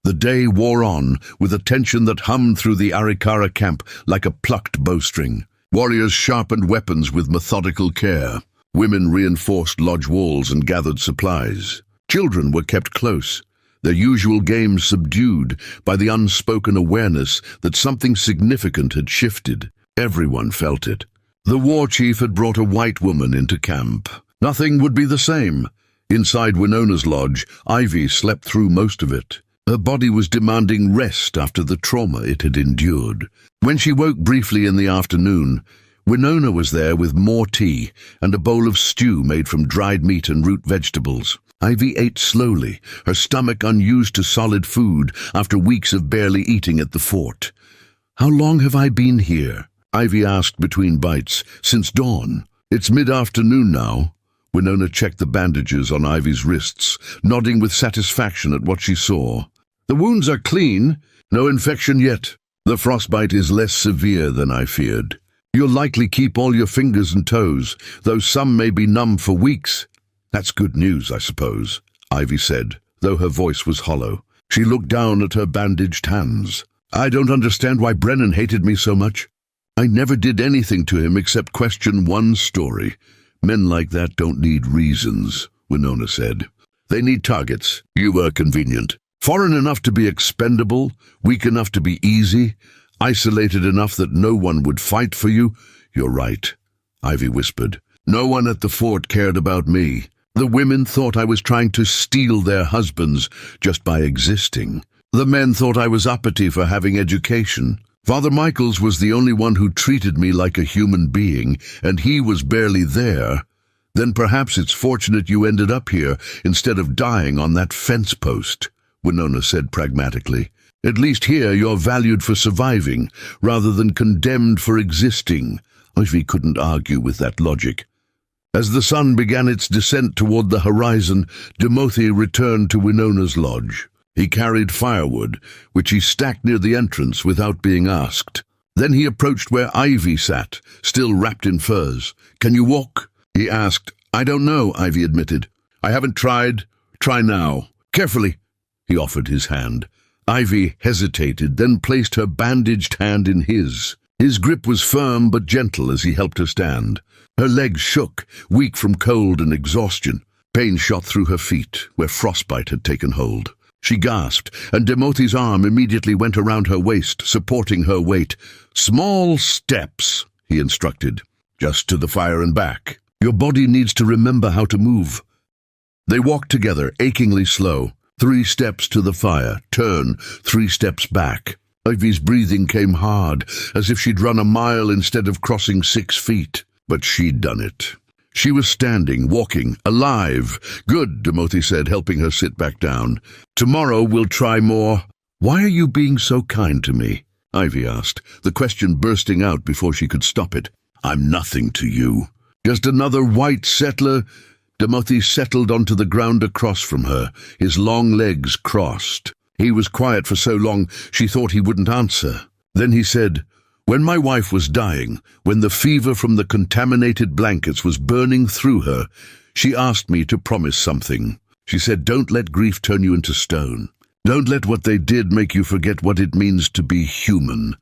The day wore on, with a tension that hummed through the Arikara camp like a plucked bowstring. Warriors sharpened weapons with methodical care. Women reinforced lodge walls and gathered supplies. Children were kept close, their usual games subdued by the unspoken awareness that something significant had shifted. Everyone felt it. The WarChief had brought a white woman into camp. Nothing would be the same. Inside Winona's lodge, Ivy slept through most of it. Her body was demanding rest after the trauma it had endured. When she woke briefly in the afternoon, Winona was there with more tea and a bowl of stew made from dried meat and root vegetables. Ivy ate slowly, her stomach unused to solid food after weeks of barely eating at the fort. How long have I been here? Ivy asked between bites. Since dawn. It's mid-afternoon now. Winona checked the bandages on Ivy's wrists, nodding with satisfaction at what she saw. The wounds are clean. No infection yet. The frostbite is less severe than I feared. You'll likely keep all your fingers and toes, though some may be numb for weeks. That's good news, I suppose, Ivy said, though her voice was hollow. She looked down at her bandaged hands. I don't understand why Brennan hated me so much. I never did anything to him except question one story. Men like that don't need reasons, Winona said. They need targets. You were convenient. Foreign enough to be expendable, weak enough to be easy, isolated enough that no one would fight for you. You're right, Ivy whispered. No one at the fort cared about me. The women thought I was trying to steal their husbands just by existing. The men thought I was uppity for having education. Father Michaels was the only one who treated me like a human being, and he was barely there. Then perhaps it's fortunate you ended up here instead of dying on that fence post, Winona said pragmatically. At least here you're valued for surviving, rather than condemned for existing. Ivy couldn't argue with that logic. As the sun began its descent toward the horizon, Timothy returned to Winona's lodge. He carried firewood, which he stacked near the entrance without being asked. Then he approached where Ivy sat, still wrapped in furs. Can you walk? He asked. I don't know, Ivy admitted. I haven't tried. Try now. Carefully. He offered his hand. Ivy hesitated, then placed her bandaged hand in his. His grip was firm but gentle as he helped her stand. Her legs shook, weak from cold and exhaustion. Pain shot through her feet, where frostbite had taken hold. She gasped, and Timothy's arm immediately went around her waist, supporting her weight. Small steps, he instructed. Just to the fire and back. Your body needs to remember how to move. They walked together, achingly slow. 3 steps to the fire, turn, 3 steps back. Ivy's breathing came hard, as if she'd run a mile instead of crossing 6 feet. But she'd done it. She was standing, walking, alive. "Good," Timothy said, helping her sit back down. "Tomorrow we'll try more." "Why are you being so kind to me?" Ivy asked, the question bursting out before she could stop it. "I'm nothing to you. Just another white settler." Timothy settled onto the ground across from her, his long legs crossed. He was quiet for so long she thought he wouldn't answer. Then he said, "When my wife was dying, when the fever from the contaminated blankets was burning through her, she asked me to promise something. She said, 'Don't let grief turn you into stone. Don't let what they did make you forget what it means to be human.'"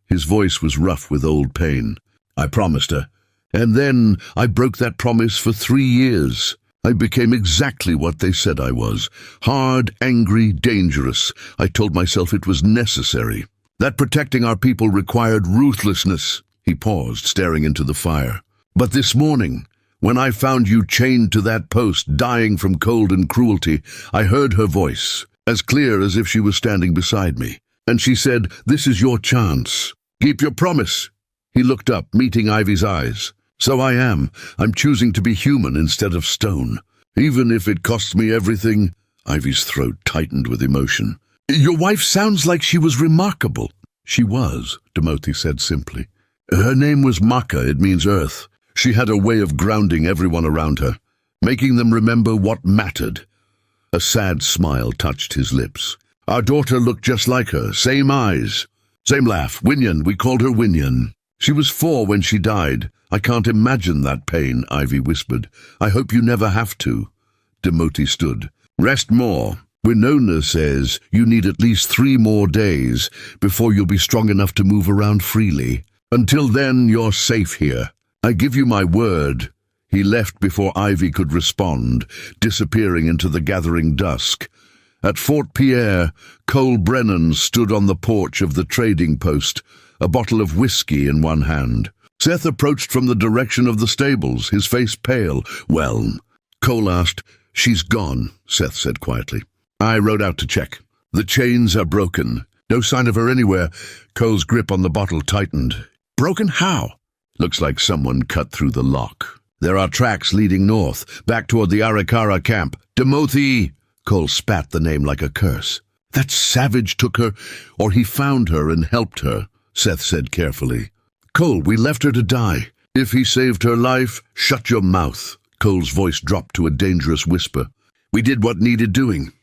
His voice was rough with old pain. "I promised her. And then I broke that promise for 3 years. I became exactly what they said I was. Hard, angry, dangerous. I told myself it was necessary. That protecting our people required ruthlessness." He paused, staring into the fire. "But this morning, when I found you chained to that post, dying from cold and cruelty, I heard her voice, as clear as if she was standing beside me. And she said, 'This is your chance. Keep your promise.'" He looked up, meeting Ivy's eyes. "So I am. I'm choosing to be human instead of stone. Even if it costs me everything." Ivy's throat tightened with emotion. "Your wife sounds like she was remarkable." "She was," Timothy said simply. "Her name was Maka, it means earth. She had a way of grounding everyone around her, making them remember what mattered." A sad smile touched his lips. "Our daughter looked just like her, same eyes, same laugh. Winyan, we called her Winyan. She was 4 when she died. I can't imagine that pain," Ivy whispered. "I hope you never have to." Timothy stood. "Rest more. Winona says you need at least 3 more days before you'll be strong enough to move around freely. Until then, you're safe here. I give you my word." He left before Ivy could respond, disappearing into the gathering dusk. At Fort Pierre, Cole Brennan stood on the porch of the trading post, a bottle of whiskey in one hand. Seth approached from the direction of the stables, his face pale. "Well?" Cole asked. "She's gone," Seth said quietly. "I rode out to check. The chains are broken. No sign of her anywhere." Cole's grip on the bottle tightened. "Broken how?" "Looks like someone cut through the lock. There are tracks leading north, back toward the Arikara camp." "Timothy!" Cole spat the name like a curse. "That savage took her, or he found her and helped her," Seth said carefully. "Cole, we left her to die. If he saved her life, shut your mouth." Cole's voice dropped to a dangerous whisper. "We did what needed doing.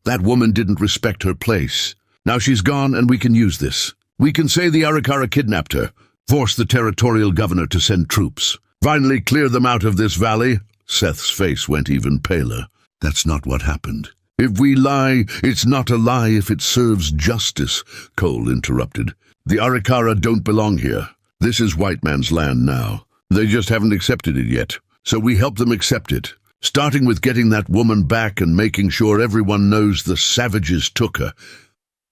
That woman didn't respect her place. Now she's gone and we can use this. We can say the Arikara kidnapped her, force the territorial governor to send troops. Finally clear them out of this valley." Seth's face went even paler. "That's not what happened." "If we lie, it's not a lie if it serves justice," Cole interrupted. "The Arikara don't belong here. This is white man's land now. They just haven't accepted it yet. So we help them accept it, starting with getting that woman back and making sure everyone knows the savages took her.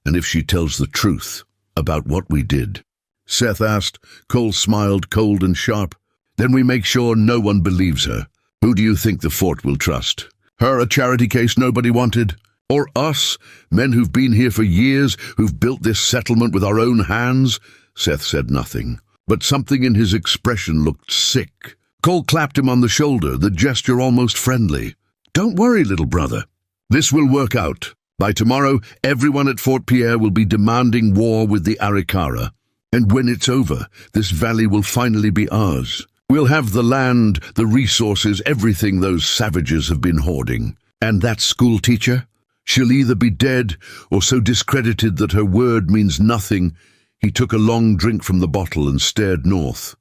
And if she tells the truth about what we did," Seth asked. Cole smiled, cold and sharp. "Then we make sure no one believes her. Who do you think the fort will trust? Her, a charity case nobody wanted? Or us, men who've been here for years, who've built this settlement with our own hands?" Seth said nothing, but something in his expression looked sick. Cole clapped him on the shoulder, the gesture almost friendly. "Don't worry, little brother. This will work out. By tomorrow, everyone at Fort Pierre will be demanding war with the Arikara. And when it's over, this valley will finally be ours. We'll have the land, the resources, everything those savages have been hoarding. And that school teacher? She'll either be dead or so discredited that her word means nothing." He took a long drink from the bottle and stared north.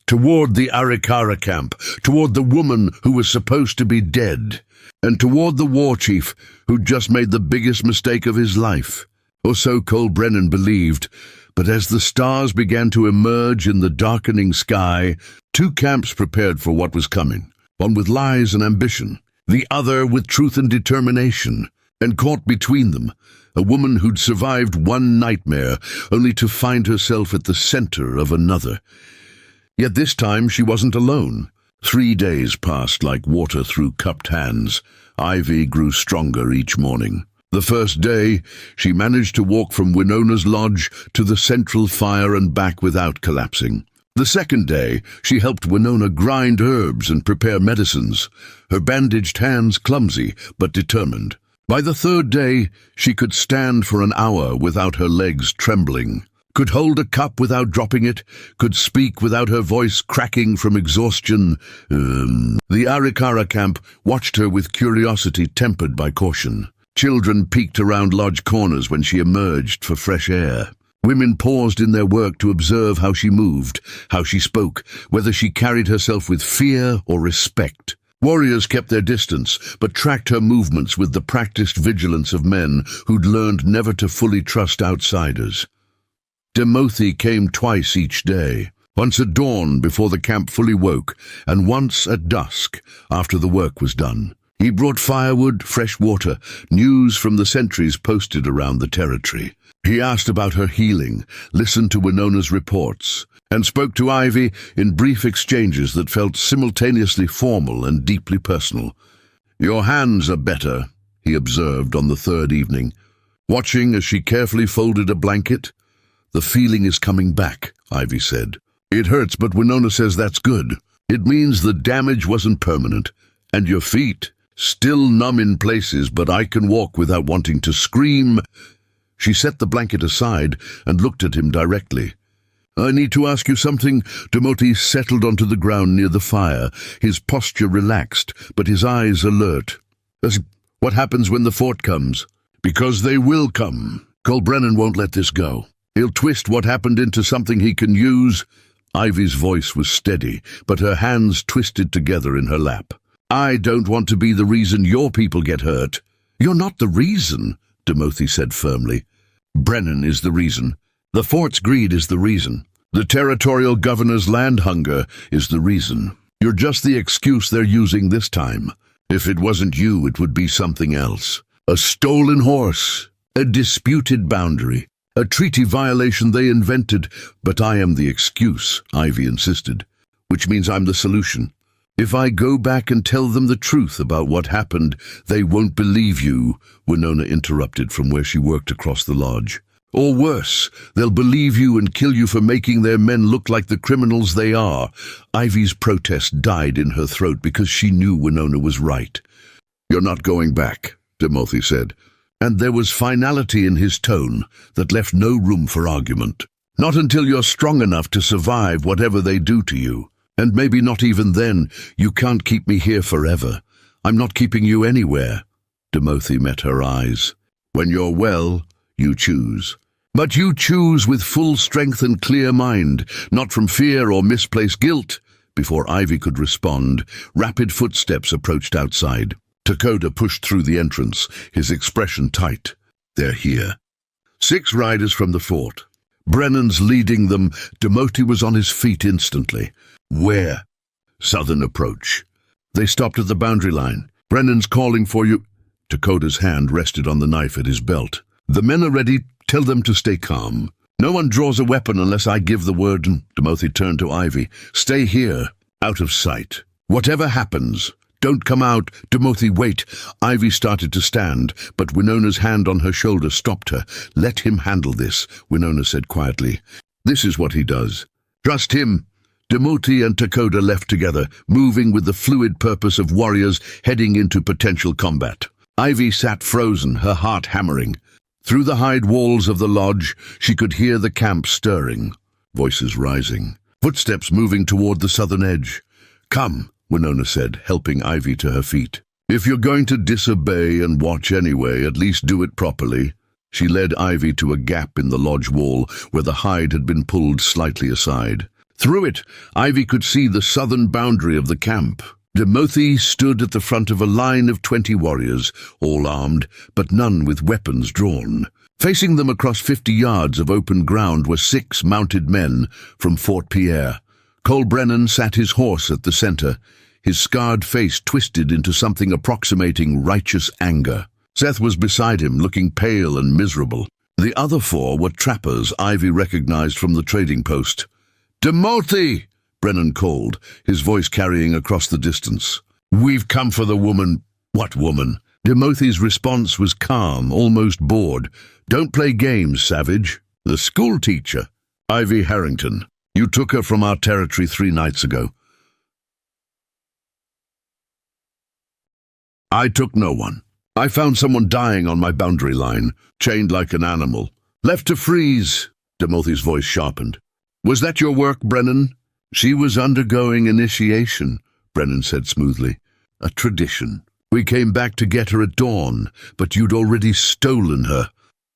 "Toward the Arikara camp, toward the woman who was supposed to be dead, and toward the WarChief who'd just made the biggest mistake of his life." Or so Cole Brennan believed. But as the stars began to emerge in the darkening sky, 2 camps prepared for what was coming, one with lies and ambition, the other with truth and determination. And caught between them, a woman who'd survived one nightmare, only to find herself at the center of another. Yet this time she wasn't alone. 3 days passed like water through cupped hands. Ivy grew stronger each morning. The first day, she managed to walk from Winona's lodge to the central fire and back without collapsing. The second day, she helped Winona grind herbs and prepare medicines, her bandaged hands clumsy but determined. By the third day, she could stand for an hour without her legs trembling, could hold a cup without dropping it, could speak without her voice cracking from exhaustion. The Arikara camp watched her with curiosity tempered by caution. Children peeked around lodge corners when she emerged for fresh air. Women paused in their work to observe how she moved, how she spoke, whether she carried herself with fear or respect. Warriors kept their distance, but tracked her movements with the practiced vigilance of men who'd learned never to fully trust outsiders. Demothi came twice each day, once at dawn before the camp fully woke, and once at dusk after the work was done. He brought firewood, fresh water, news from the sentries posted around the territory. He asked about her healing, listened to Winona's reports, and spoke to Ivy in brief exchanges that felt simultaneously formal and deeply personal. "Your hands are better," he observed on the third evening, watching as she carefully folded a blanket. "The feeling is coming back," Ivy said. "It hurts, but Winona says that's good. It means the damage wasn't permanent. And your feet, still numb in places, but I can walk without wanting to scream." She set the blanket aside and looked at him directly. "I need to ask you something." Demothi settled onto the ground near the fire, his posture relaxed, but his eyes alert. "What happens when the fort comes?" "Because they will come. Colbrennan won't let this go. He'll twist what happened into something he can use." Ivy's voice was steady, but her hands twisted together in her lap. "I don't want to be the reason your people get hurt." "You're not the reason," Demothi said firmly. "Brennan is the reason. The fort's greed is the reason. The territorial governor's land hunger is the reason. You're just the excuse they're using this time. If it wasn't you, it would be something else. A stolen horse, a disputed boundary, a treaty violation they invented. But I am the excuse," Ivy insisted, "which means I'm the solution. If I go back and tell them the truth about what happened, they won't believe you," Winona interrupted from where she worked across the lodge. "Or worse, they'll believe you and kill you for making their men look like the criminals they are." Ivy's protest died in her throat because she knew Winona was right. "You're not going back," Demothi said, and there was finality in his tone that left no room for argument. "Not until you're strong enough to survive whatever they do to you. And maybe not even then. You can't keep me here forever. I'm not keeping you anywhere." Demothi met her eyes. "When you're well, you choose. But you choose with full strength and clear mind, not from fear or misplaced guilt." Before Ivy could respond, rapid footsteps approached outside. Takoda pushed through the entrance, his expression tight. "They're here." 6 riders from the fort. Brennan's leading them. Demothi was on his feet instantly. "Where?" "Southern approach." They stopped at the boundary line. "Brennan's calling for you." Takoda's hand rested on the knife at his belt. "The men are ready. Tell them to stay calm. No one draws a weapon unless I give the word." Demothi turned to Ivy. "Stay here, out of sight. Whatever happens, don't come out." "Demothi, wait." Ivy started to stand, but Winona's hand on her shoulder stopped her. "Let him handle this," Winona said quietly. "This is what he does. Trust him." Demothi and Takoda left together, moving with the fluid purpose of warriors heading into potential combat. Ivy sat frozen, her heart hammering. Through the hide walls of the lodge, she could hear the camp stirring, voices rising, footsteps moving toward the southern edge. "Come," Winona said, helping Ivy to her feet. "If you're going to disobey and watch anyway, at least do it properly." She led Ivy to a gap in the lodge wall where the hide had been pulled slightly aside. Through it, Ivy could see the southern boundary of the camp. Demothi stood at the front of a line of 20 warriors, all armed, but none with weapons drawn. Facing them across 50 yards of open ground were 6 mounted men from Fort Pierre. Colbrennan sat his horse at the center, his scarred face twisted into something approximating righteous anger. Seth was beside him, looking pale and miserable. The other 4 were trappers Ivy recognized from the trading post. "Demothi!" Brennan called, his voice carrying across the distance. "We've come for the woman." "What woman?" Demothi's response was calm, almost bored. "Don't play games, savage." "The school teacher." "Ivy Harrington." You took her from our territory 3 nights ago. I took no one. I found someone dying on my boundary line, chained like an animal. Left to freeze, Timothy's voice sharpened. Was that your work, Brennan? She was undergoing initiation, Brennan said smoothly. A tradition. We came back to get her at dawn, but you'd already stolen her.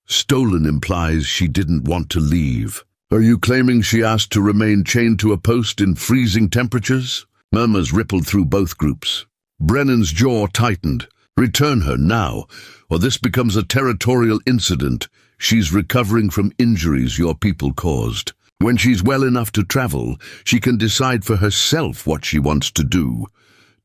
Stolen implies she didn't want to leave. Are you claiming she asked to remain chained to a post in freezing temperatures? Murmurs rippled through both groups. Brennan's jaw tightened. Return her now, or this becomes a territorial incident. She's recovering from injuries your people caused. When she's well enough to travel, she can decide for herself what she wants to do.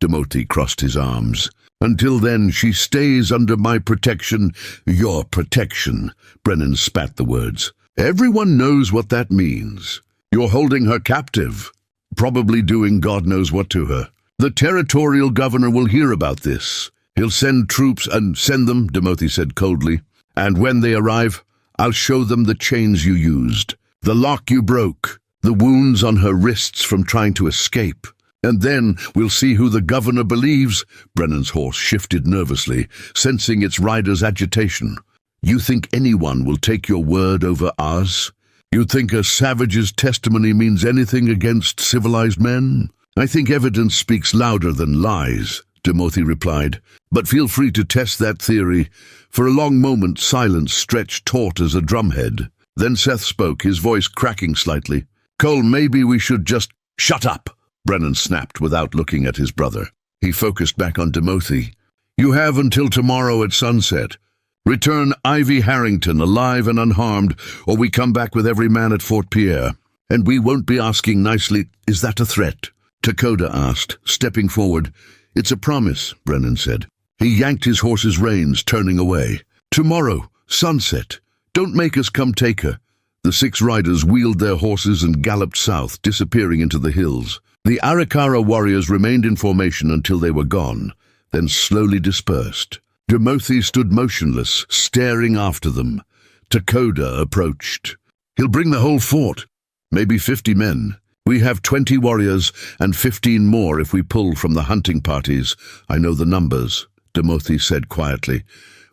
Timothy crossed his arms. Until then, she stays under my protection, your protection. Brennan spat the words. Everyone knows what that means. You're holding her captive, probably doing God knows what to her. The territorial governor will hear about this. He'll send troops and send them, Timothy said coldly. And when they arrive, I'll show them the chains you used, the lock you broke, the wounds on her wrists from trying to escape. And then we'll see who the governor believes. Brennan's horse shifted nervously, sensing its rider's agitation. You think anyone will take your word over ours? You think a savage's testimony means anything against civilized men? I think evidence speaks louder than lies, Timothy replied. But feel free to test that theory. For a long moment, silence stretched taut as a drumhead. Then Seth spoke, his voice cracking slightly. Cole, maybe we should just shut up. Brennan snapped without looking at his brother. He focused back on Timothy. You have until tomorrow at sunset. Return Ivy Harrington alive and unharmed, or we come back with every man at Fort Pierre. And we won't be asking nicely, is that a threat? Takoda asked, stepping forward. It's a promise, Brennan said. He yanked his horse's reins, turning away. Tomorrow, sunset. Don't make us come take her. The 6 riders wheeled their horses and galloped south, disappearing into the hills. The Arikara warriors remained in formation until they were gone, then slowly dispersed. Timothy stood motionless, staring after them. Takoda approached. He'll bring the whole fort. Maybe 50 men. We have 20 warriors and 15 more if we pull from the hunting parties. I know the numbers, Timothy said quietly.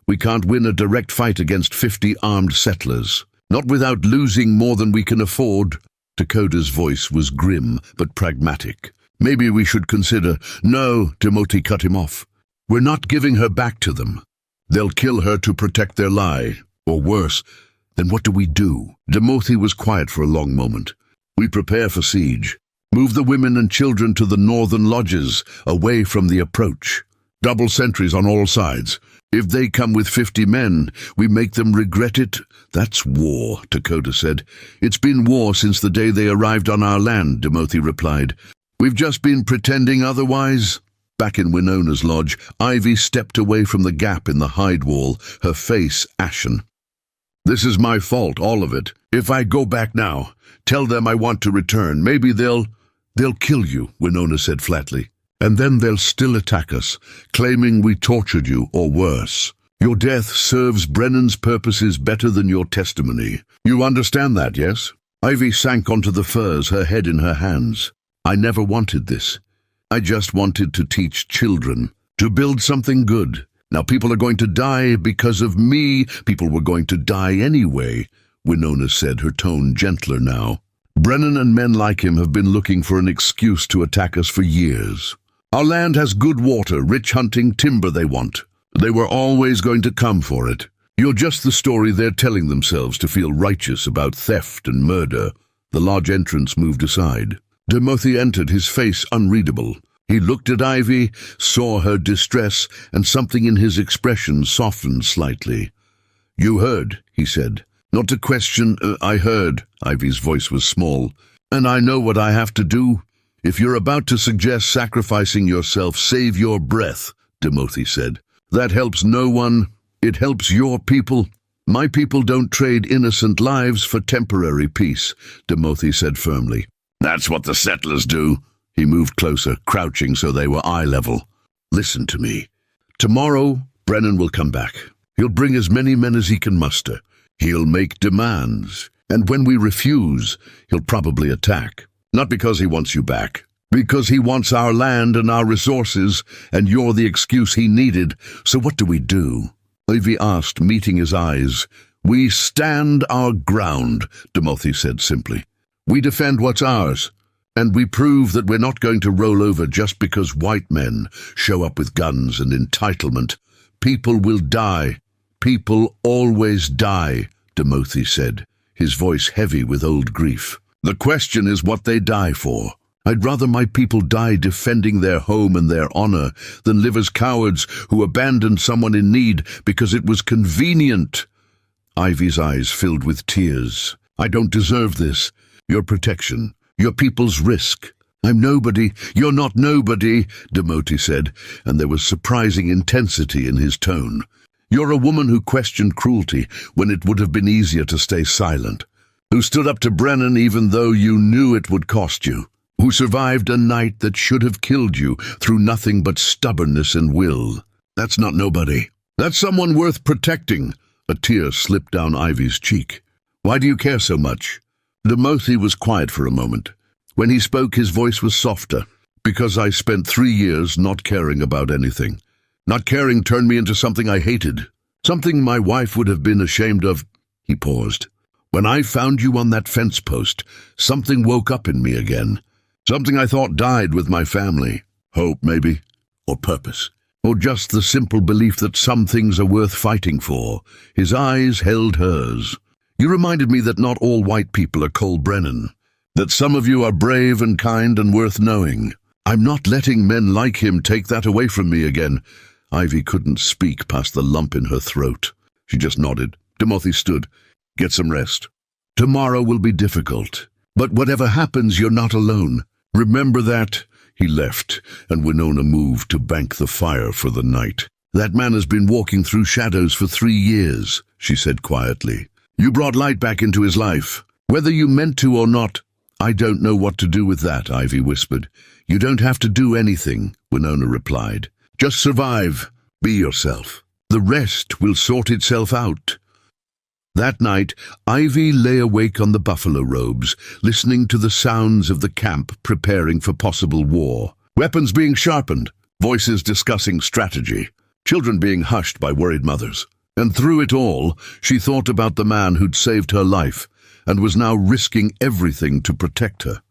We can't win a direct fight against 50 armed settlers. Not without losing more than we can afford. Takoda's voice was grim but pragmatic. Maybe we should consider— No, Timothy cut him off. We're not giving her back to them. They'll kill her to protect their lie. Or worse, then what do we do? Timothy was quiet for a long moment. We prepare for siege. Move the women and children to the northern lodges, away from the approach. Double sentries on all sides. If they come with 50 men, we make them regret it. That's war, Takoda said. It's been war since the day they arrived on our land, Timothy replied. We've just been pretending otherwise. Back in Winona's lodge, Ivy stepped away from the gap in the hide wall, her face ashen. This is my fault, all of it. If I go back now, tell them I want to return, maybe they'll kill you, Winona said flatly. And then they'll still attack us, claiming we tortured you, or worse. Your death serves Brennan's purposes better than your testimony. You understand that, yes? Ivy sank onto the furs, her head in her hands. I never wanted this. I just wanted to teach children, to build something good. Now people are going to die because of me. People were going to die anyway, Winona said, her tone gentler now. Brennan and men like him have been looking for an excuse to attack us for years. Our land has good water, rich hunting, timber they want. They were always going to come for it. You're just the story they're telling themselves to feel righteous about theft and murder. The lodge entrance moved aside. Timothy entered, his face unreadable. He looked at Ivy, saw her distress, and something in his expression softened slightly. You heard, he said. Not to question, I heard. Ivy's voice was small. And I know what I have to do. If you're about to suggest sacrificing yourself, save your breath, Timothy said. That helps no one. It helps your people. My people don't trade innocent lives for temporary peace, Timothy said firmly. That's what the settlers do. He moved closer, crouching so they were eye level. Listen to me. Tomorrow, Brennan will come back. He'll bring as many men as he can muster. He'll make demands. And when we refuse, he'll probably attack. Not because he wants you back. Because he wants our land and our resources, and you're the excuse he needed. So what do we do? Ivy asked, meeting his eyes. We stand our ground, Timothy said simply. We defend what's ours, and we prove that we're not going to roll over just because white men show up with guns and entitlement. People will die. People always die, Timothy said, his voice heavy with old grief. The question is what they die for. I'd rather my people die defending their home and their honor than live as cowards who abandoned someone in need because it was convenient. Ivy's eyes filled with tears. I don't deserve this. Your protection. Your people's risk. I'm nobody. You're not nobody, Timothy said, and there was surprising intensity in his tone. You're a woman who questioned cruelty when it would have been easier to stay silent. Who stood up to Brennan even though you knew it would cost you. Who survived a night that should have killed you through nothing but stubbornness and will. That's not nobody. That's someone worth protecting. A tear slipped down Ivy's cheek. Why do you care so much? Timothy was quiet for a moment. When he spoke, his voice was softer. Because I spent 3 years not caring about anything. Not caring turned me into something I hated. Something my wife would have been ashamed of. He paused. When I found you on that fence post, something woke up in me again. Something I thought died with my family. Hope, maybe. Or purpose. Or just the simple belief that some things are worth fighting for. His eyes held hers. You reminded me that not all white people are Cole Brennan. That some of you are brave and kind and worth knowing. I'm not letting men like him take that away from me again. Ivy couldn't speak past the lump in her throat. She just nodded. Timothy stood. Get some rest. Tomorrow will be difficult. But whatever happens, you're not alone. Remember that. He left, and Winona moved to bank the fire for the night. That man has been walking through shadows for 3 years, she said quietly. You brought light back into his life. Whether you meant to or not, I don't know what to do with that, Ivy whispered. You don't have to do anything, Winona replied. Just survive. Be yourself. The rest will sort itself out. That night, Ivy lay awake on the buffalo robes, listening to the sounds of the camp preparing for possible war. Weapons being sharpened, voices discussing strategy, children being hushed by worried mothers. And through it all, she thought about the man who'd saved her life and was now risking everything to protect her.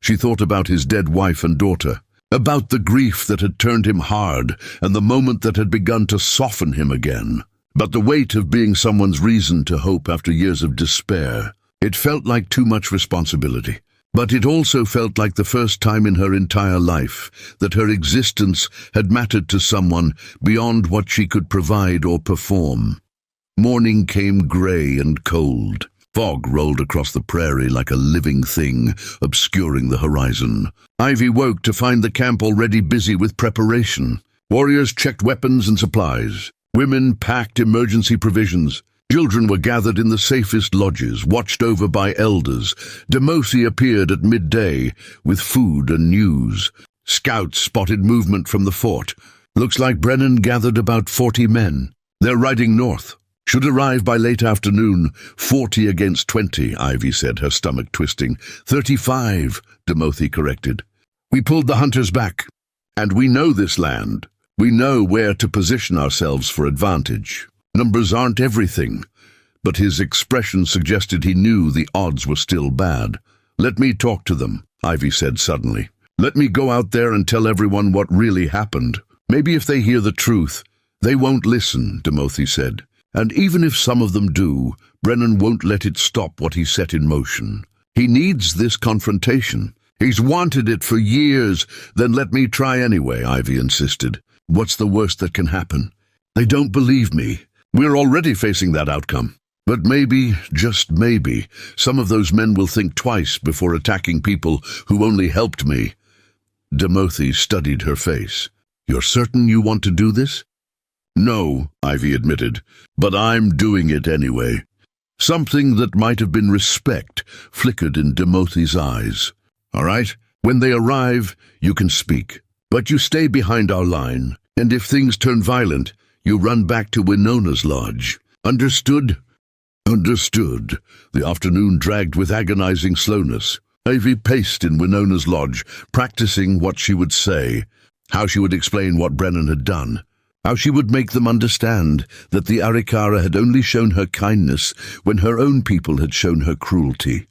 She thought about his dead wife and daughter, about the grief that had turned him hard and the moment that had begun to soften him again. But the weight of being someone's reason to hope after years of despair, it felt like too much responsibility. But it also felt like the first time in her entire life that her existence had mattered to someone beyond what she could provide or perform. Morning came gray and cold. Fog rolled across the prairie like a living thing, obscuring the horizon. Ivy woke to find the camp already busy with preparation. Warriors checked weapons and supplies. Women packed emergency provisions. Children were gathered in the safest lodges, watched over by elders. Timothy appeared at midday with food and news. Scouts spotted movement from the fort. Looks like Brennan gathered about 40 men. They're riding north. Should arrive by late afternoon. 40 against 20, Ivy said, her stomach twisting. 35, Timothy corrected. We pulled the hunters back. And we know this land. We know where to position ourselves for advantage. Numbers aren't everything, but his expression suggested he knew the odds were still bad. Let me talk to them, Ivy said suddenly. Let me go out there and tell everyone what really happened. Maybe if they hear the truth, they won't listen, Timothy said. And even if some of them do, Brennan won't let it stop what he set in motion. He needs this confrontation. He's wanted it for years. Then let me try anyway, Ivy insisted. What's the worst that can happen? They don't believe me. We're already facing that outcome. But maybe, just maybe, some of those men will think twice before attacking people who only helped me. Timothy studied her face. You're certain you want to do this? No, Ivy admitted, but I'm doing it anyway. Something that might have been respect flickered in Timothy's eyes. All right, when they arrive, you can speak. But you stay behind our line, and if things turn violent, you run back to Winona's lodge. Understood? Understood. The afternoon dragged with agonizing slowness. Ivy paced in Winona's lodge, practicing what she would say, how she would explain what Brennan had done, how she would make them understand that the Arikara had only shown her kindness when her own people had shown her cruelty.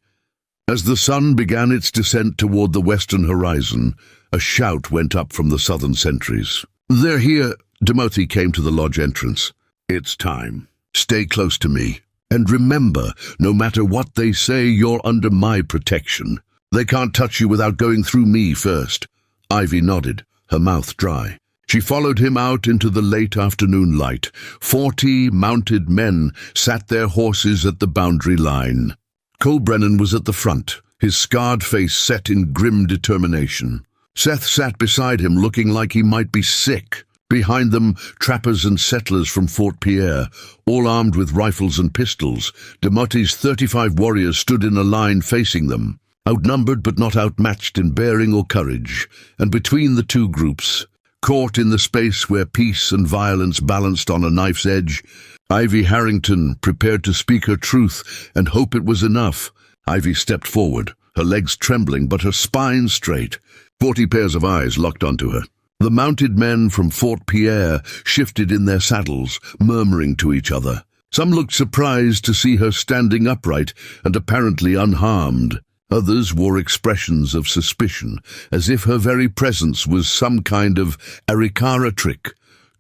As the sun began its descent toward the western horizon, a shout went up from the southern sentries. "They're here!" Demoty came to the lodge entrance. "It's time. Stay close to me. And remember, no matter what they say, you're under my protection. They can't touch you without going through me first." Ivy nodded, her mouth dry. She followed him out into the late afternoon light. 40 mounted men sat their horses at the boundary line. Cole Brennan was at the front, his scarred face set in grim determination. Seth sat beside him, looking like he might be sick. Behind them, trappers and settlers from Fort Pierre, all armed with rifles and pistols. Demoty's 35 warriors stood in a line facing them, outnumbered but not outmatched in bearing or courage. And between the two groups, caught in the space where peace and violence balanced on a knife's edge, Ivy Harrington, prepared to speak her truth and hope it was enough. Ivy stepped forward, her legs trembling but her spine straight. 40 pairs of eyes locked onto her. The mounted men from Fort Pierre shifted in their saddles, murmuring to each other. Some looked surprised to see her standing upright and apparently unharmed. Others wore expressions of suspicion, as if her very presence was some kind of Arikara trick.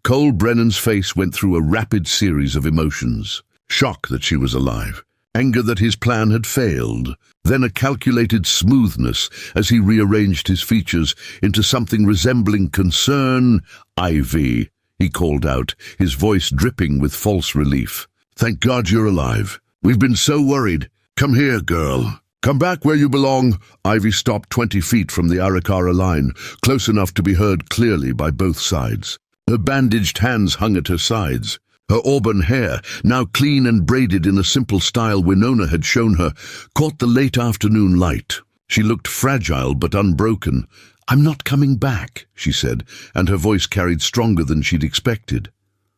Cole Brennan's face went through a rapid series of emotions. Shock that she was alive. Anger that his plan had failed. Then a calculated smoothness as he rearranged his features into something resembling concern. "Ivy," he called out, his voice dripping with false relief. "Thank God you're alive. We've been so worried. Come here, girl. Come back where you belong." Ivy stopped 20 feet from the Arikara line, close enough to be heard clearly by both sides. Her bandaged hands hung at her sides. Her auburn hair, now clean and braided in a simple style Winona had shown her, caught the late afternoon light. She looked fragile but unbroken. "I'm not coming back," she said, and her voice carried stronger than she'd expected.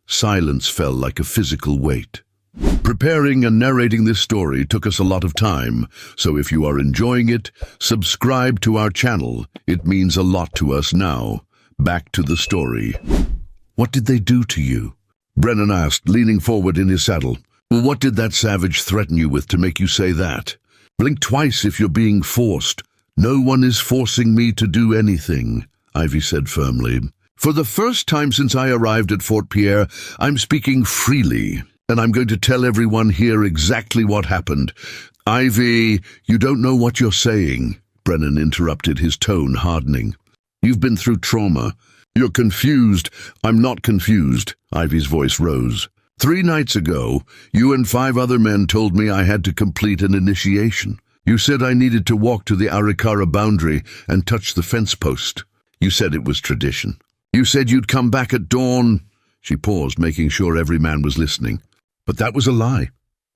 Silence fell like a physical weight. Preparing and narrating this story took us a lot of time, so if you are enjoying it, subscribe to our channel. It means a lot to us now. Back to the story. "What did they do to you?" Brennan asked, leaning forward in his saddle. "What did that savage threaten you with to make you say that? Blink twice if you're being forced." "No one is forcing me to do anything," Ivy said firmly. "For the first time since I arrived at Fort Pierre, I'm speaking freely, and I'm going to tell everyone here exactly what happened." "Ivy, you don't know what you're saying," Brennan interrupted, his tone hardening. "You've been through trauma. You're confused." "I'm not confused," Ivy's voice rose. 3 nights ago, you and 5 other men told me I had to complete an initiation. You said I needed to walk to the Arikara boundary and touch the fence post. You said it was tradition. You said you'd come back at dawn." She paused, making sure every man was listening. "But that was a lie.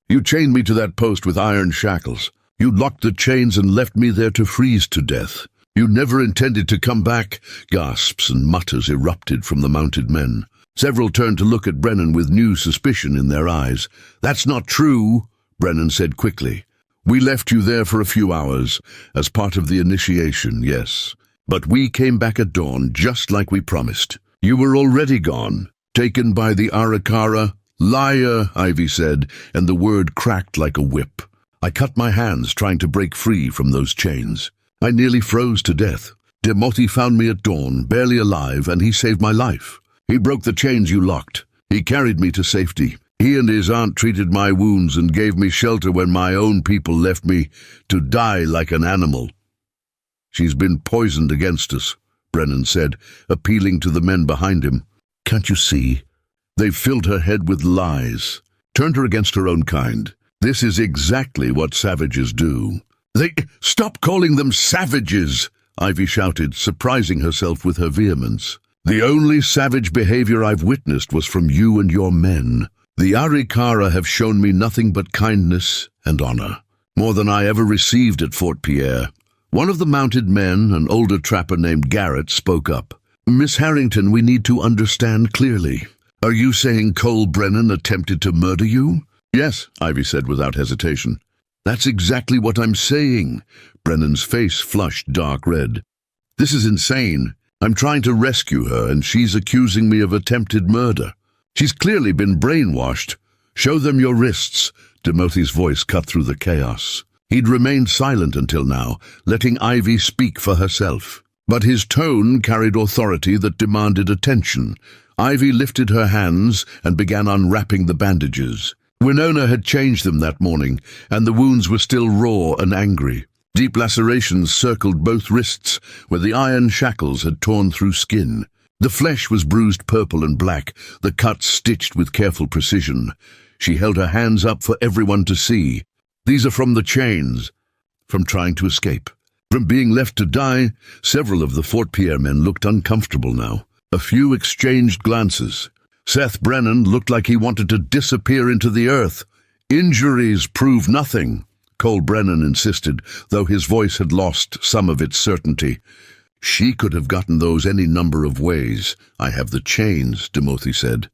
You chained me to that post with iron shackles. You locked the chains and left me there to freeze to death. You never intended to come back." Gasps and mutters erupted from the mounted men. Several turned to look at Brennan with new suspicion in their eyes. "That's not true," Brennan said quickly. "We left you there for a few hours, as part of the initiation, yes. But we came back at dawn, just like we promised. You were already gone, taken by the Arikara." "Liar," Ivy said, and the word cracked like a whip. "I cut my hands trying to break free from those chains. I nearly froze to death. Demoty found me at dawn, barely alive, and he saved my life. He broke the chains you locked. He carried me to safety. He and his aunt treated my wounds and gave me shelter when my own people left me to die like an animal." "She's been poisoned against us," Brennan said, appealing to the men behind him. "Can't you see? They've filled her head with lies, turned her against her own kind. This is exactly what savages do." "Stop calling them savages!" Ivy shouted, surprising herself with her vehemence. "The only savage behavior I've witnessed was from you and your men. The Arikara have shown me nothing but kindness and honor, more than I ever received at Fort Pierre." One of the mounted men, an older trapper named Garrett, spoke up. "Miss Harrington, we need to understand clearly. Are you saying Cole Brennan attempted to murder you?" Yes, Ivy said without hesitation. That's exactly what I'm saying. Brennan's face flushed dark red. This is insane. I'm trying to rescue her, and she's accusing me of attempted murder. She's clearly been brainwashed. Show them your wrists. Timothy's voice cut through the chaos. He'd remained silent until now, letting Ivy speak for herself. But his tone carried authority that demanded attention. Ivy lifted her hands and began unwrapping the bandages. Winona had changed them that morning, and the wounds were still raw and angry. Deep lacerations circled both wrists, where the iron shackles had torn through skin. The flesh was bruised purple and black, the cuts stitched with careful precision. She held her hands up for everyone to see. These are from the chains, from trying to escape. From being left to die. Several of the Fort Pierre men looked uncomfortable now. A few exchanged glances. Seth Brennan looked like he wanted to disappear into the earth. Injuries prove nothing, Cole Brennan insisted, though his voice had lost some of its certainty. She could have gotten those any number of ways. I have the chains, Timothy said.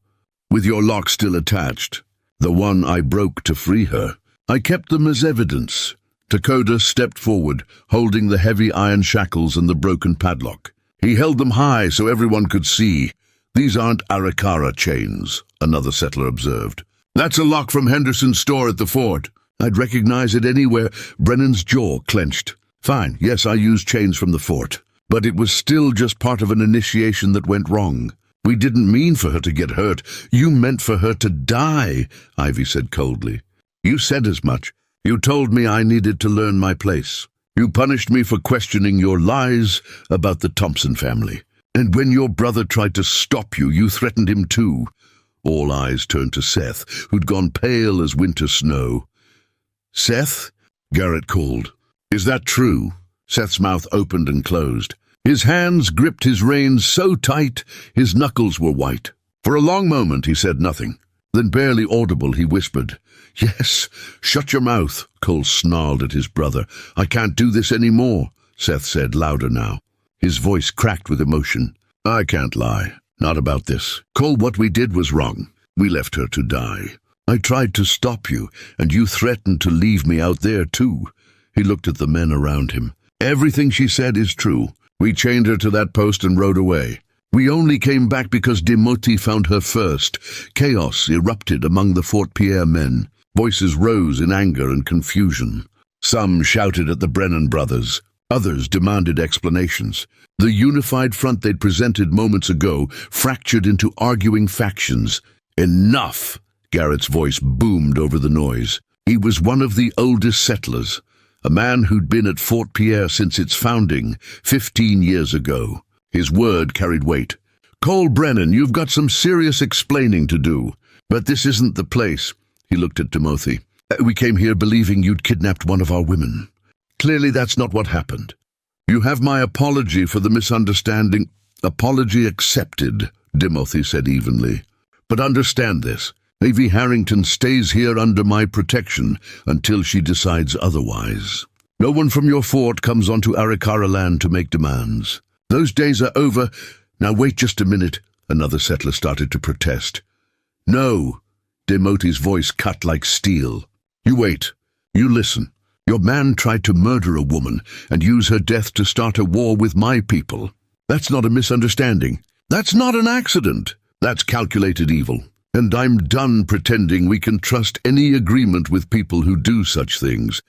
With your lock still attached. The one I broke to free her. I kept them as evidence. Dakota stepped forward, holding the heavy iron shackles and the broken padlock. He held them high so everyone could see. These aren't Arikara chains, another settler observed. That's a lock from Henderson's store at the fort. I'd recognize it anywhere. Brennan's jaw clenched. Fine, yes, I used chains from the fort. But it was still just part of an initiation that went wrong. We didn't mean for her to get hurt. You meant for her to die, Ivy said coldly. You said as much. You told me I needed to learn my place. You punished me for questioning your lies about the Thompson family. And when your brother tried to stop you, you threatened him too. All eyes turned to Seth, who'd gone pale as winter snow. Seth? Garrett called. Is that true? Seth's mouth opened and closed. His hands gripped his reins so tight, his knuckles were white. For a long moment he said nothing. Then barely audible he whispered, Yes, shut your mouth, Cole snarled at his brother. I can't do this any more, Seth said louder now. His voice cracked with emotion. I can't lie. Not about this. Cole, what we did was wrong. We left her to die. I tried to stop you, and you threatened to leave me out there too. He looked at the men around him. Everything she said is true. We chained her to that post and rode away. We only came back because Timothy found her first. Chaos erupted among the Fort Pierre men. Voices rose in anger and confusion. Some shouted at the Brennan brothers. Others demanded explanations. The unified front they'd presented moments ago fractured into arguing factions. Enough! Garrett's voice boomed over the noise. He was one of the oldest settlers, a man who'd been at Fort Pierre since its founding 15 years ago. His word carried weight. Cole Brennan, you've got some serious explaining to do. But this isn't the place. He looked at Timothy. We came here believing you'd kidnapped one of our women. Clearly that's not what happened. You have my apology for the misunderstanding. Apology accepted, Timothy said evenly. But understand this. Ivy Harrington stays here under my protection until she decides otherwise. No one from your fort comes onto Arikara land to make demands. Those days are over. Now wait just a minute, another settler started to protest. No, Timothy's voice cut like steel. You wait. You listen. Your man tried to murder a woman and use her death to start a war with my people. That's not a misunderstanding. That's not an accident. That's calculated evil. And I'm done pretending we can trust any agreement with people who do such things.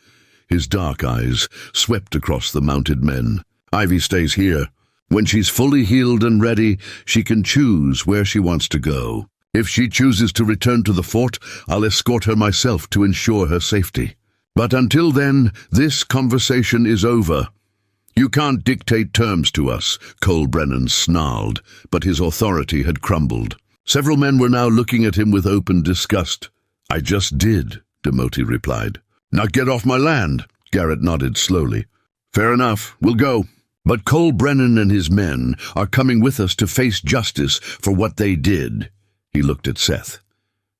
His dark eyes swept across the mounted men. Ivy stays here. When she's fully healed and ready, she can choose where she wants to go. If she chooses to return to the fort, I'll escort her myself to ensure her safety. But until then, this conversation is over. You can't dictate terms to us, Cole Brennan snarled, but his authority had crumbled. Several men were now looking at him with open disgust. I just did, Timothy replied. Now get off my land, Garrett nodded slowly. Fair enough, we'll go. But Cole Brennan and his men are coming with us to face justice for what they did. He looked at Seth.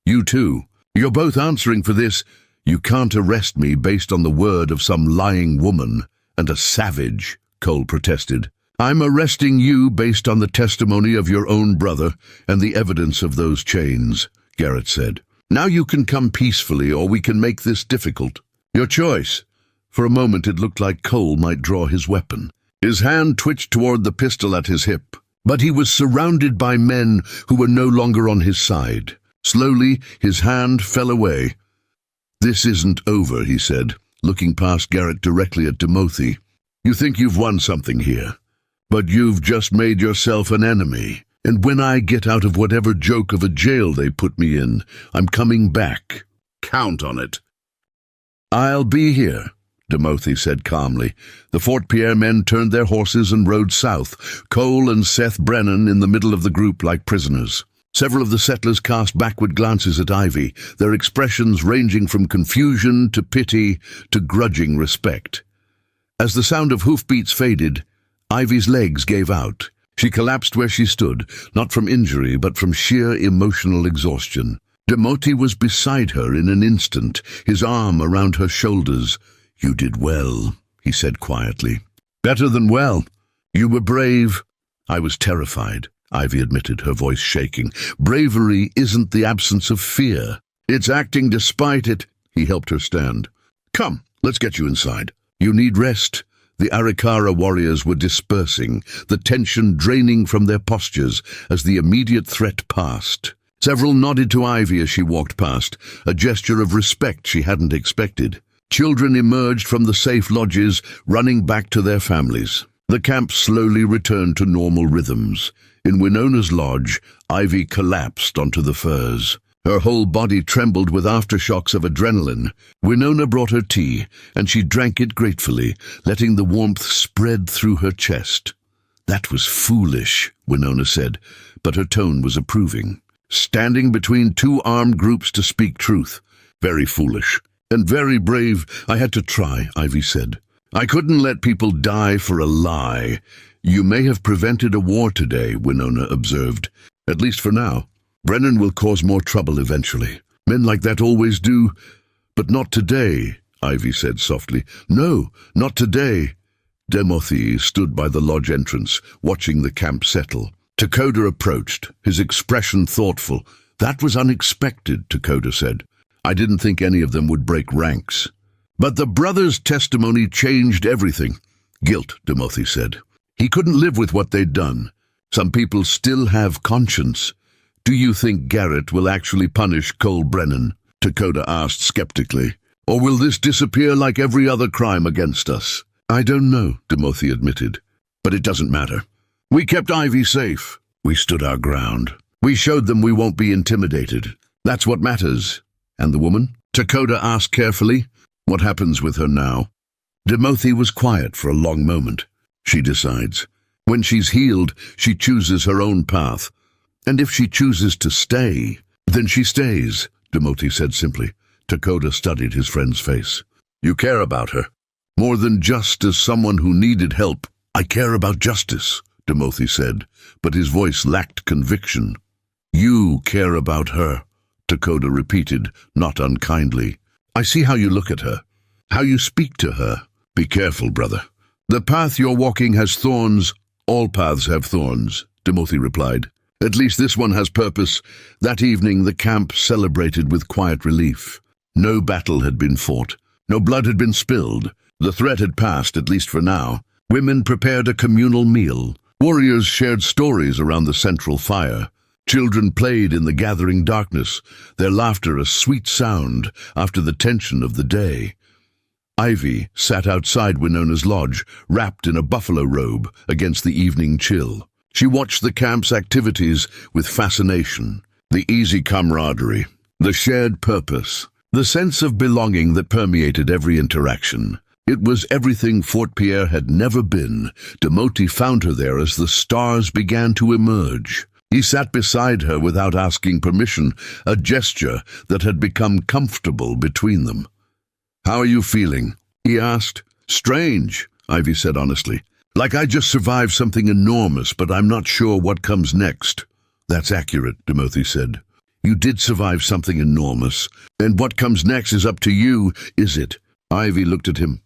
You too. You're both answering for this. You can't arrest me based on the word of some lying woman and a savage, Cole protested. I'm arresting you based on the testimony of your own brother and the evidence of those chains, Garrett said. Now you can come peacefully, or we can make this difficult. Your choice." For a moment it looked like Cole might draw his weapon. His hand twitched toward the pistol at his hip, but he was surrounded by men who were no longer on his side. Slowly, his hand fell away. "This isn't over," he said, looking past Garrett directly at Timothy. "You think you've won something here, but you've just made yourself an enemy. And when I get out of whatever joke of a jail they put me in, I'm coming back. Count on it." "I'll be here," Timothy said calmly. The Fort Pierre men turned their horses and rode south, Cole and Seth Brennan in the middle of the group like prisoners. Several of the settlers cast backward glances at Ivy, their expressions ranging from confusion to pity to grudging respect. As the sound of hoofbeats faded, Ivy's legs gave out. She collapsed where she stood, not from injury but from sheer emotional exhaustion. Timothy was beside her in an instant, his arm around her shoulders. "You did well," he said quietly. "Better than well. You were brave." "I was terrified," Ivy admitted, her voice shaking. "Bravery isn't the absence of fear. It's acting despite it." He helped her stand. "Come, let's get you inside. You need rest." The Arikara warriors were dispersing, the tension draining from their postures as the immediate threat passed. Several nodded to Ivy as she walked past, a gesture of respect she hadn't expected. Children emerged from the safe lodges, running back to their families. The camp slowly returned to normal rhythms. In Winona's lodge, Ivy collapsed onto the furs. Her whole body trembled with aftershocks of adrenaline. Winona brought her tea, and she drank it gratefully, letting the warmth spread through her chest. "That was foolish," Winona said, but her tone was approving. "Standing between two armed groups to speak truth. Very foolish. And very brave. I had to try," Ivy said. "I couldn't let people die for a lie." "You may have prevented a war today," Winona observed. "At least for now. Brennan will cause more trouble eventually. Men like that always do." "But not today," Ivy said softly. "No, not today." Timothy stood by the lodge entrance, watching the camp settle. Takoda approached, his expression thoughtful. "That was unexpected," Takoda said. "I didn't think any of them would break ranks." "But the brothers' testimony changed everything." "Guilt," Timothy said. He couldn't live with what they'd done. Some people still have conscience. "Do you think Garrett will actually punish Cole Brennan?" Takoda asked skeptically. "Or will this disappear like every other crime against us?" "I don't know," Timothy admitted. "But it doesn't matter. We kept Ivy safe. We stood our ground. We showed them we won't be intimidated. That's what matters." "And the woman?" Takoda asked carefully. "What happens with her now?" Timothy was quiet for a long moment. "She decides. When she's healed, she chooses her own path. And if she chooses to stay, then she stays," Timothy said simply. Takoda studied his friend's face. "You care about her. More than just as someone who needed help." "I care about justice," Timothy said, but his voice lacked conviction. "You care about her," Takoda repeated, not unkindly. "I see how you look at her, how you speak to her. Be careful, brother. The path you're walking has thorns. All paths have thorns," Timothy replied. "At least this one has purpose." That evening the camp celebrated with quiet relief. No battle had been fought. No blood had been spilled. The threat had passed, at least for now. Women prepared a communal meal. Warriors shared stories around the central fire. Children played in the gathering darkness, their laughter a sweet sound after the tension of the day. Ivy sat outside Winona's lodge, wrapped in a buffalo robe against the evening chill. She watched the camp's activities with fascination. The easy camaraderie, the shared purpose, the sense of belonging that permeated every interaction. It was everything Fort Pierre had never been. Timothy found her there as the stars began to emerge. He sat beside her without asking permission, a gesture that had become comfortable between them. "How are you feeling?" he asked. "Strange," Ivy said honestly. "Like I just survived something enormous, but I'm not sure what comes next." "That's accurate," Timothy said. "You did survive something enormous, and what comes next is up to you, is it?" Ivy looked at him.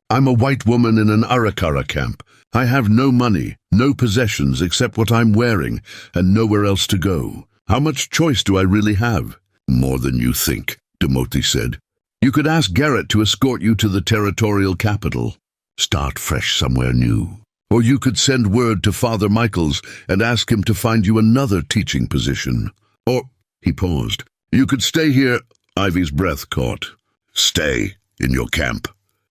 "I'm a white woman in an Arikara camp. I have no money, no possessions except what I'm wearing, and nowhere else to go. How much choice do I really have?" More than you think, Timothy said. You could ask Garrett to escort you to the territorial capital. Start fresh somewhere new. Or you could send word to Father Michaels and ask him to find you another teaching position. Or, he paused, you could stay here. Ivy's breath caught. Stay in your camp.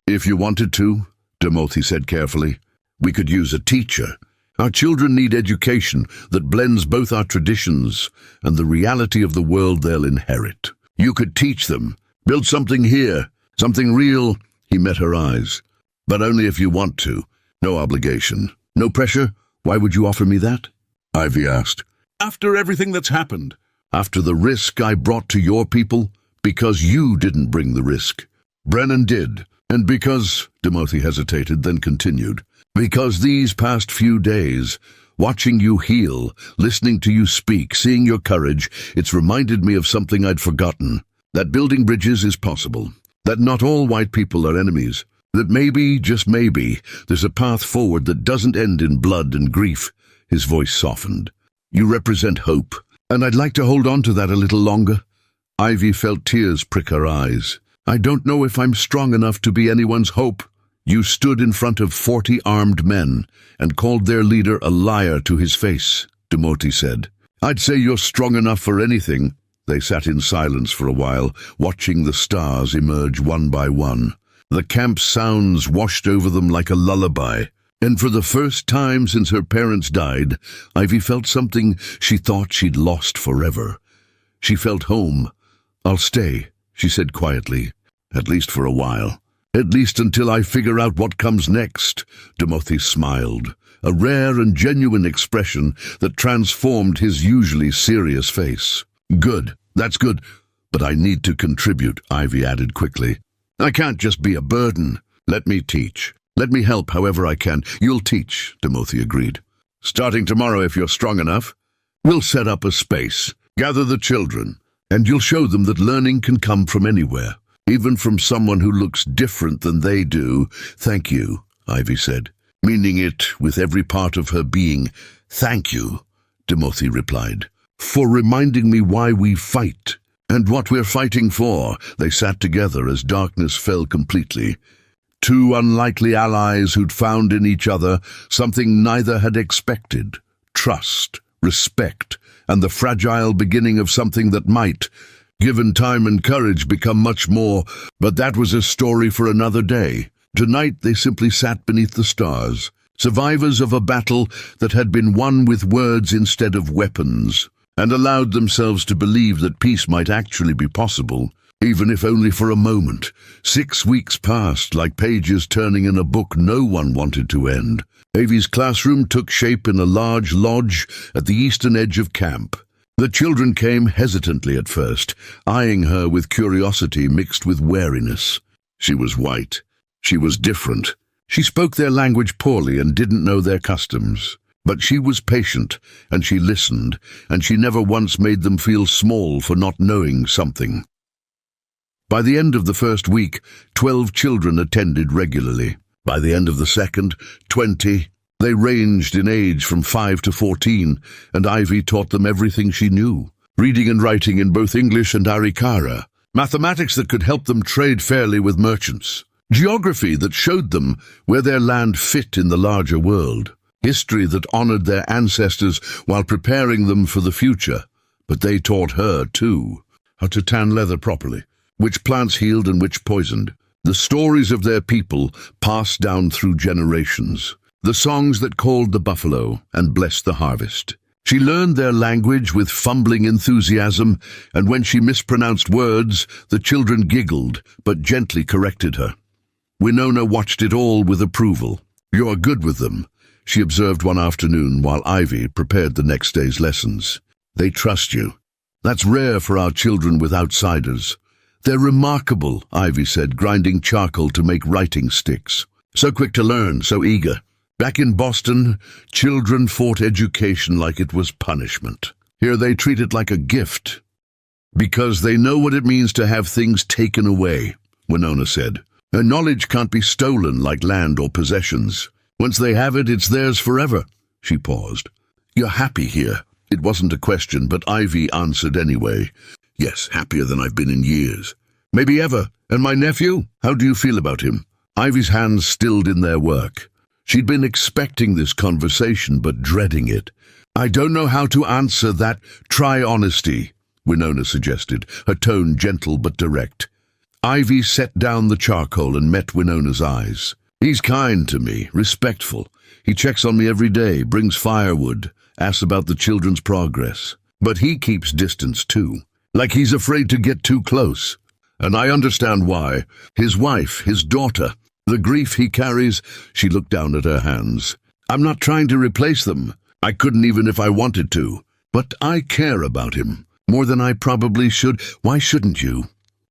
If you wanted to, Timothy said carefully. We could use a teacher. Our children need education that blends both our traditions and the reality of the world they'll inherit. You could teach them. Build something here, something real. He met her eyes. But only if you want to. No obligation. No pressure. Why would you offer me that? Ivy asked. After everything that's happened. After the risk I brought to your people. Because you didn't bring the risk. Brennan did. And because, Timothy hesitated, then continued, because these past few days, watching you heal, listening to you speak, seeing your courage, it's reminded me of something I'd forgotten. That building bridges is possible. That not all white people are enemies. That maybe, just maybe, there's a path forward that doesn't end in blood and grief. His voice softened. You represent hope, and I'd like to hold on to that a little longer. Ivy felt tears prick her eyes. I don't know if I'm strong enough to be anyone's hope. You stood in front of 40 armed men and called their leader a liar to his face, Timothy said. I'd say you're strong enough for anything. They sat in silence for a while, watching the stars emerge one by one. The camp sounds washed over them like a lullaby. And for the first time since her parents died, Ivy felt something she thought she'd lost forever. She felt home. I'll stay, she said quietly, at least for a while. At least until I figure out what comes next, Timothy smiled, a rare and genuine expression that transformed his usually serious face. Good, that's good, but I need to contribute, Ivy added quickly. I can't just be a burden. Let me teach. Let me help however I can. You'll teach, Timothy agreed. Starting tomorrow if you're strong enough. We'll set up a space, gather the children, and you'll show them that learning can come from anywhere, even from someone who looks different than they do. Thank you, Ivy said, meaning it with every part of her being. Thank you, Timothy replied, for reminding me why we fight and what we're fighting for. They sat together as darkness fell completely. Two unlikely allies who'd found in each other something neither had expected: trust, respect, and the fragile beginning of something that might, given time and courage, become much more. But that was a story for another day. Tonight they simply sat beneath the stars, survivors of a battle that had been won with words instead of weapons, and allowed themselves to believe that peace might actually be possible, even if only for a moment. 6 weeks passed, like pages turning in a book no one wanted to end. Avy's classroom took shape in a large lodge at the eastern edge of camp. The children came hesitantly at first, eyeing her with curiosity mixed with wariness. She was white. She was different. She spoke their language poorly and didn't know their customs. But she was patient, and she listened, and she never once made them feel small for not knowing something. By the end of the first week, 12 children attended regularly. By the end of the second, 20. They ranged in age from 5 to 14, and Ivy taught them everything she knew. Reading and writing in both English and Arikara. Mathematics that could help them trade fairly with merchants. Geography that showed them where their land fit in the larger world. History that honored their ancestors while preparing them for the future. But they taught her, too, how to tan leather properly, which plants healed and which poisoned. The stories of their people passed down through generations. The songs that called the buffalo and blessed the harvest. She learned their language with fumbling enthusiasm, and when she mispronounced words, the children giggled, but gently corrected her. Winona watched it all with approval. "You're good with them," she observed one afternoon while Ivy prepared the next day's lessons. "They trust you. That's rare for our children with outsiders." "They're remarkable," Ivy said, grinding charcoal to make writing sticks. "So quick to learn, so eager." Back in Boston, children fought education like it was punishment. Here they treat it like a gift. "Because they know what it means to have things taken away," Winona said. "And knowledge can't be stolen like land or possessions. Once they have it, it's theirs forever." She paused. "You're happy here." It wasn't a question, but Ivy answered anyway. Yes, happier than I've been in years. Maybe ever. And my nephew? How do you feel about him? Ivy's hands stilled in their work. She'd been expecting this conversation, but dreading it. I don't know how to answer that. Try honesty, Winona suggested, her tone gentle but direct. Ivy set down the charcoal and met Winona's eyes. He's kind to me, respectful. He checks on me every day, brings firewood, asks about the children's progress. But he keeps distance too, like he's afraid to get too close. And I understand why. His wife, his daughter, the grief he carries. She looked down at her hands. I'm not trying to replace them. I couldn't even if I wanted to. But I care about him, more than I probably should. Why shouldn't you?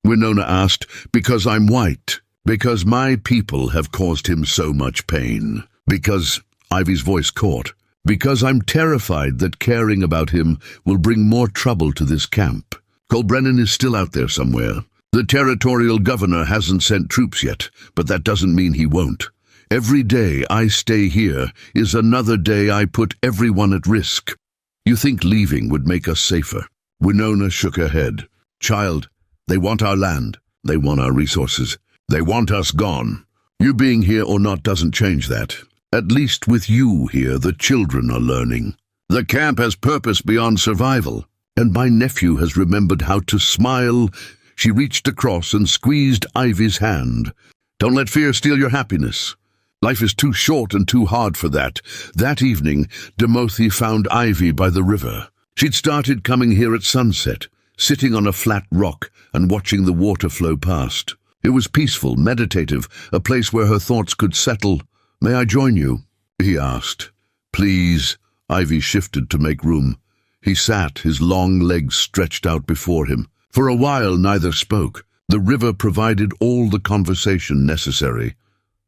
Winona asked. Because I'm white. Because my people have caused him so much pain. Because, Ivy's voice caught, because I'm terrified that caring about him will bring more trouble to this camp. Colbrennan is still out there somewhere. The territorial governor hasn't sent troops yet, but that doesn't mean he won't. Every day I stay here is another day I put everyone at risk. You think leaving would make us safer? Winona shook her head. Child, they want our land. They want our resources. They want us gone. You being here or not doesn't change that. At least with you here, the children are learning. The camp has purpose beyond survival, and my nephew has remembered how to smile. She reached across and squeezed Ivy's hand. Don't let fear steal your happiness. Life is too short and too hard for that. That evening, Timothy found Ivy by the river. She'd started coming here at sunset, sitting on a flat rock and watching the water flow past. It was peaceful, meditative, a place where her thoughts could settle. May I join you? He asked. Please. Ivy shifted to make room. He sat, his long legs stretched out before him. For a while neither spoke. The river provided all the conversation necessary.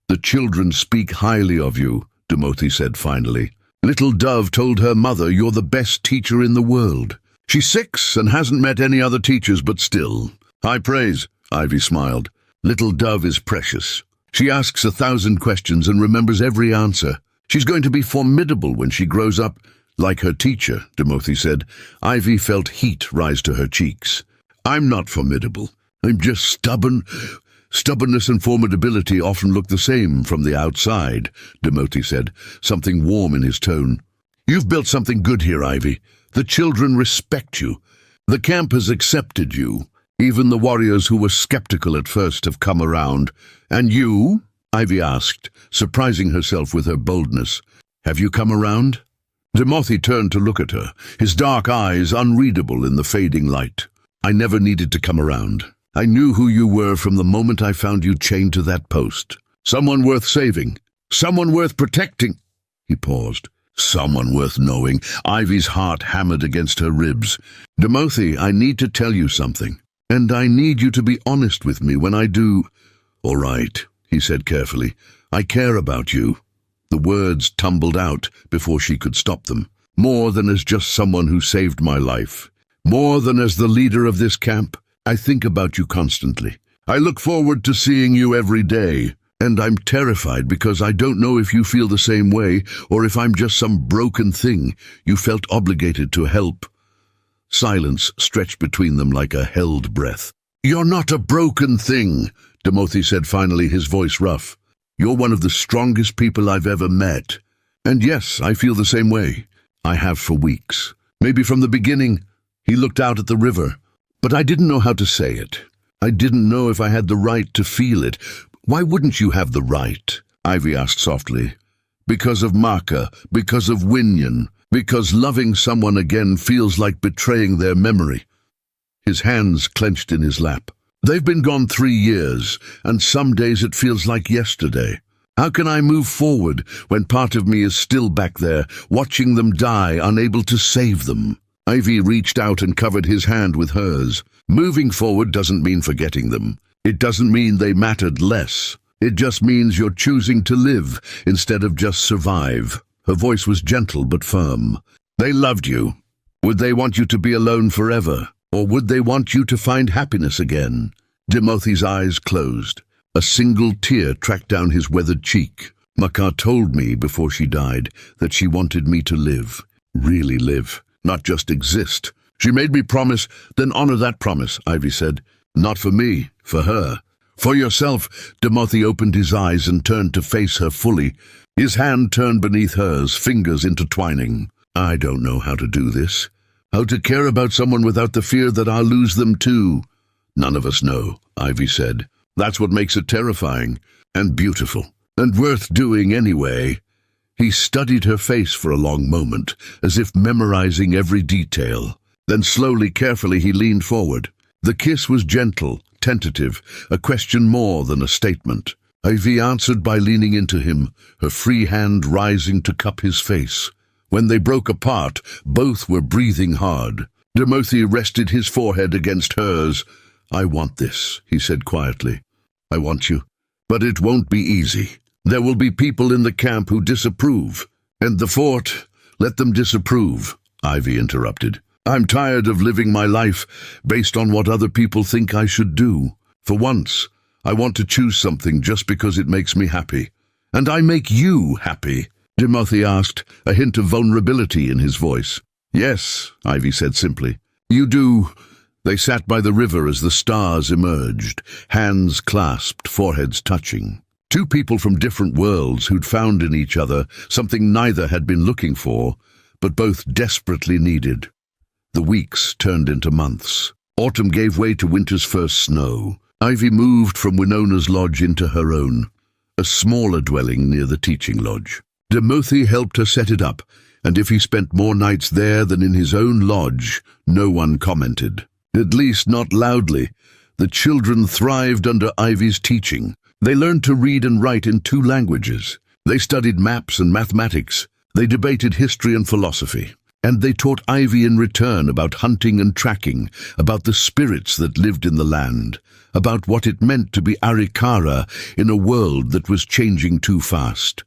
The children speak highly of you, Timothy said finally. Little Dove told her mother you're the best teacher in the world. She's 6 and hasn't met any other teachers, but still. High praise, Ivy smiled. Little Dove is precious. She asks 1,000 questions and remembers every answer. She's going to be formidable when she grows up. Like her teacher, Timothy said. Ivy felt heat rise to her cheeks. I'm not formidable. I'm just stubborn. Stubbornness and formidability often look the same from the outside, Timothy said, something warm in his tone. You've built something good here, Ivy. The children respect you. The camp has accepted you. Even the warriors who were skeptical at first have come around. And you? Ivy asked, surprising herself with her boldness. Have you come around? Timothy turned to look at her, his dark eyes unreadable in the fading light. I never needed to come around. I knew who you were from the moment I found you chained to that post. Someone worth saving. Someone worth protecting. He paused. Someone worth knowing. Ivy's heart hammered against her ribs. Timothy, I need to tell you something. And I need you to be honest with me when I do. All right, he said carefully. I care about you. The words tumbled out before she could stop them. More than as just someone who saved my life. More than as the leader of this camp. I think about you constantly. I look forward to seeing you every day. And I'm terrified because I don't know if you feel the same way or if I'm just some broken thing you felt obligated to help. Silence stretched between them like a held breath. You're not a broken thing, Timothy said finally, his voice rough. You're one of the strongest people I've ever met. And yes, I feel the same way. I have for weeks. Maybe from the beginning. He looked out at the river. But I didn't know how to say it. I didn't know if I had the right to feel it. Why wouldn't you have the right? Ivy asked softly. Because of Maka, because of Winyan, because loving someone again feels like betraying their memory. His hands clenched in his lap. They've been gone 3 years, and some days it feels like yesterday. How can I move forward when part of me is still back there, watching them die, unable to save them? Ivy reached out and covered his hand with hers. Moving forward doesn't mean forgetting them. It doesn't mean they mattered less. It just means you're choosing to live instead of just survive. Her voice was gentle but firm. They loved you. Would they want you to be alone forever? Or would they want you to find happiness again? Timothy's eyes closed. A single tear tracked down his weathered cheek. Maka told me before she died that she wanted me to live. Really live. Not just exist. She made me promise, then honor that promise, Ivy said. Not for me, for her. For yourself. Timothy opened his eyes and turned to face her fully. His hand turned beneath hers, fingers intertwining. I don't know how to do this. How to care about someone without the fear that I'll lose them too. None of us know, Ivy said. That's what makes it terrifying, and beautiful, and worth doing anyway. He studied her face for a long moment, as if memorizing every detail. Then slowly, carefully, he leaned forward. The kiss was gentle, tentative, a question more than a statement. Ivy answered by leaning into him, her free hand rising to cup his face. When they broke apart, both were breathing hard. Timothy rested his forehead against hers. I want this, he said quietly. I want you. But it won't be easy. There will be people in the camp who disapprove. And the fort, let them disapprove, Ivy interrupted. I'm tired of living my life based on what other people think I should do. For once, I want to choose something just because it makes me happy. And I make you happy, Timothy asked, a hint of vulnerability in his voice. Yes, Ivy said simply. You do. They sat by the river as the stars emerged, hands clasped, foreheads touching. Two people from different worlds who'd found in each other something neither had been looking for, but both desperately needed. The weeks turned into months. Autumn gave way to winter's first snow. Ivy moved from Winona's lodge into her own, a smaller dwelling near the teaching lodge. Timothy helped her set it up, and if he spent more nights there than in his own lodge, no one commented. At least not loudly. The children thrived under Ivy's teaching. They learned to read and write in 2 languages. They studied maps and mathematics. They debated history and philosophy. And they taught Ivy in return about hunting and tracking, about the spirits that lived in the land, about what it meant to be Arikara in a world that was changing too fast.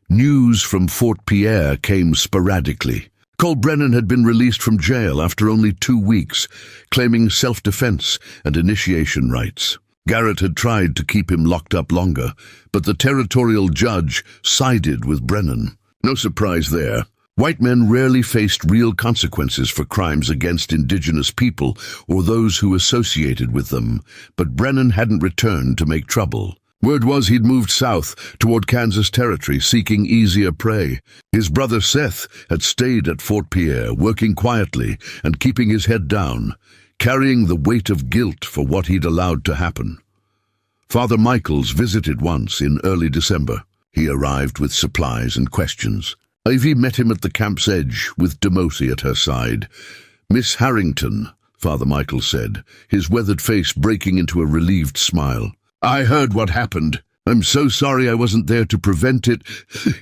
News from Fort Pierre came sporadically. Cole Brennan had been released from jail after only 2 weeks, claiming self-defense and initiation rights. Garrett had tried to keep him locked up longer, but the territorial judge sided with Brennan. No surprise there. White men rarely faced real consequences for crimes against indigenous people or those who associated with them, but Brennan hadn't returned to make trouble. Word was he'd moved south toward Kansas Territory, seeking easier prey. His brother Seth had stayed at Fort Pierre, working quietly and keeping his head down, carrying the weight of guilt for what he'd allowed to happen. Father Michaels visited once in early December. He arrived with supplies and questions. Ivy met him at the camp's edge, with Timothy at her side. Miss Harrington, Father Michaels said, his weathered face breaking into a relieved smile. I heard what happened. I'm so sorry I wasn't there to prevent it.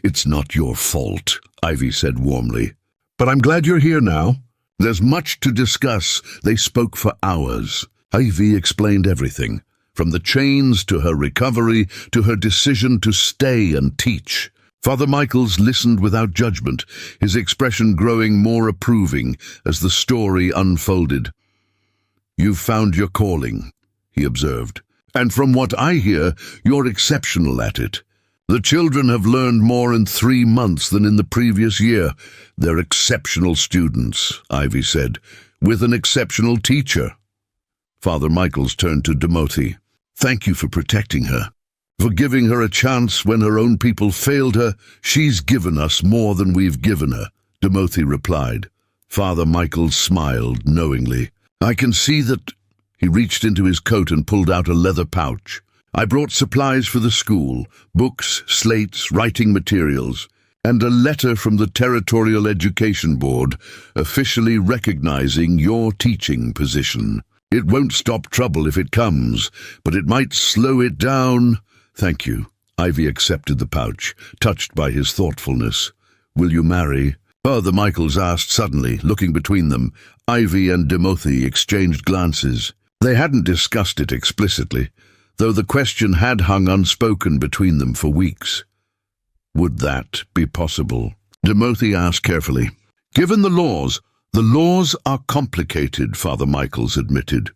It's not your fault, Ivy said warmly. But I'm glad you're here now. There's much to discuss. They spoke for hours. Ivy explained everything, from the chains to her recovery to her decision to stay and teach. Father Michaels listened without judgment, his expression growing more approving as the story unfolded. You've found your calling, he observed. And from what I hear, you're exceptional at it. The children have learned more in 3 months than in the previous year. They're exceptional students, Ivy said, with an exceptional teacher. Father Michaels turned to Timothy. Thank you for protecting her. For giving her a chance when her own people failed her. She's given us more than we've given her, Timothy replied. Father Michaels smiled knowingly. I can see that. He reached into his coat and pulled out a leather pouch. I brought supplies for the school, books, slates, writing materials, and a letter from the Territorial Education Board officially recognizing your teaching position. It won't stop trouble if it comes, but it might slow it down. Thank you. Ivy accepted the pouch, touched by his thoughtfulness. Will you marry? Father Michaels asked suddenly, looking between them. Ivy and Timothy exchanged glances. They hadn't discussed it explicitly, though the question had hung unspoken between them for weeks. Would that be possible? Timothy asked carefully. Given the laws are complicated, Father Michaels admitted,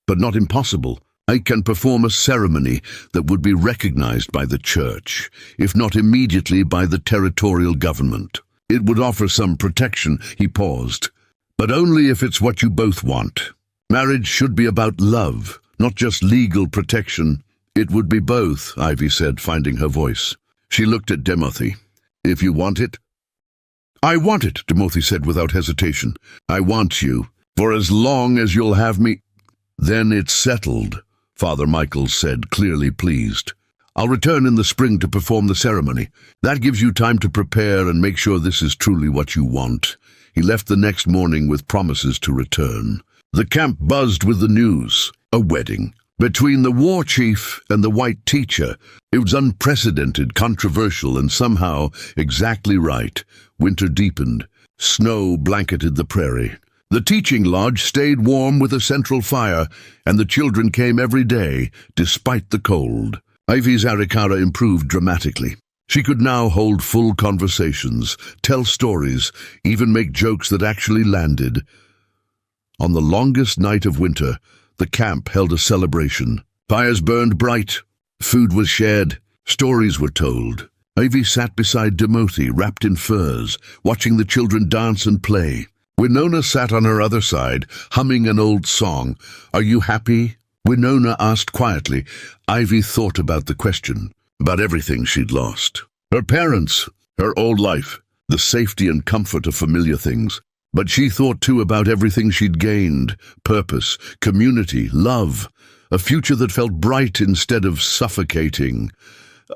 but not impossible. I can perform a ceremony that would be recognized by the church, if not immediately by the territorial government. It would offer some protection. He paused. But only if it's what you both want. Marriage should be about love, not just legal protection. It would be both, Ivy said, finding her voice. She looked at Timothy. If you want it? I want it, Timothy said without hesitation. I want you. For as long as you'll have me. Then it's settled, Father Michael said, clearly pleased. I'll return in the spring to perform the ceremony. That gives you time to prepare and make sure this is truly what you want. He left the next morning with promises to return. The camp buzzed with the news. A wedding. Between the WarChief and the white teacher, it was unprecedented, controversial, and somehow exactly right. Winter deepened. Snow blanketed the prairie. The teaching lodge stayed warm with a central fire, and the children came every day, despite the cold. Ivy's Arikara improved dramatically. She could now hold full conversations, tell stories, even make jokes that actually landed. On the longest night of winter, the camp held a celebration. Fires burned bright, food was shared, stories were told. Ivy sat beside Timothy, wrapped in furs, watching the children dance and play. Winona sat on her other side, humming an old song. Are you happy? Winona asked quietly. Ivy thought about the question, about everything she'd lost. Her parents, her old life, the safety and comfort of familiar things. But she thought too about everything she'd gained, purpose, community, love, a future that felt bright instead of suffocating.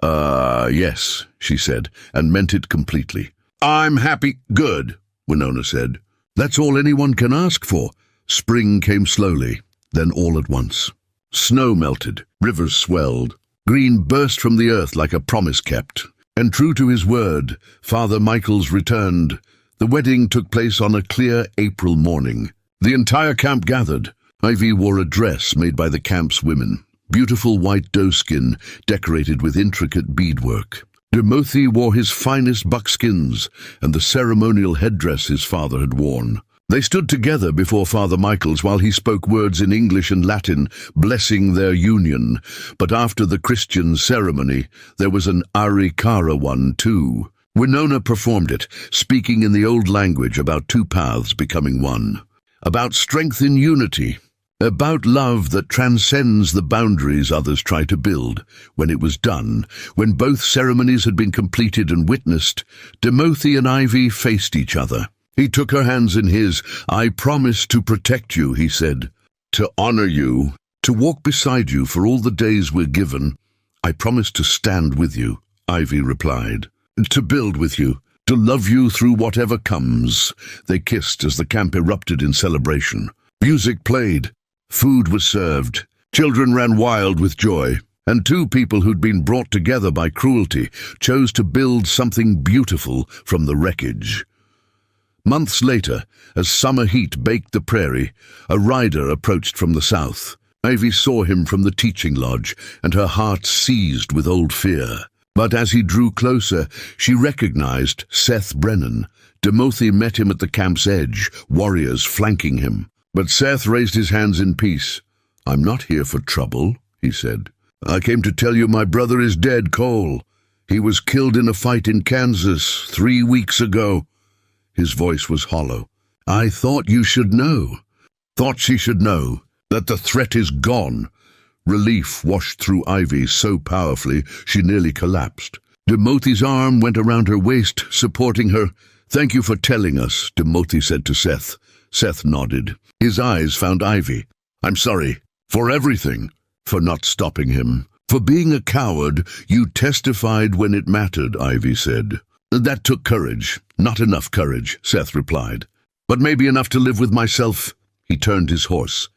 Yes, she said, and meant it completely. I'm happy. Good, Winona said. That's all anyone can ask for. Spring came slowly, then all at once. Snow melted, rivers swelled. Green burst from the earth like a promise kept. And true to his word, Father Michael's returned. The wedding took place on a clear April morning. The entire camp gathered. Ivy wore a dress made by the camp's women, beautiful white doeskin decorated with intricate beadwork. Timothy wore his finest buckskins and the ceremonial headdress his father had worn. They stood together before Father Michael's while he spoke words in English and Latin, blessing their union. But after the Christian ceremony, there was an Arikara one too. Winona performed it, speaking in the old language about two paths becoming one. About strength in unity. About love that transcends the boundaries others try to build. When it was done, when both ceremonies had been completed and witnessed, Timothy and Ivy faced each other. He took her hands in his. I promise to protect you, he said. To honor you. To walk beside you for all the days we're given. I promise to stand with you, Ivy replied. To build with you. To love you through whatever comes. They kissed as the camp erupted in celebration. Music played. Food was served. Children ran wild with joy. And two people who'd been brought together by cruelty chose to build something beautiful from the wreckage. Months later, as summer heat baked the prairie, a rider approached from the south. Ivy saw him from the teaching lodge, and her heart seized with old fear. But as he drew closer, she recognized Seth Brennan. Timothy met him at the camp's edge, warriors flanking him. But Seth raised his hands in peace. I'm not here for trouble, he said. I came to tell you my brother is dead, Cole. He was killed in a fight in Kansas 3 weeks ago. His voice was hollow. I thought you should know. Thought she should know that the threat is gone. Relief washed through Ivy so powerfully she nearly collapsed. Timothy's arm went around her waist, supporting her. Thank you for telling us, Timothy said to Seth. Seth nodded. His eyes found Ivy. I'm sorry. For everything. For not stopping him. For being a coward. You testified when it mattered, Ivy said. That took courage. Not enough courage, Seth replied. But maybe enough to live with myself. He turned his horse.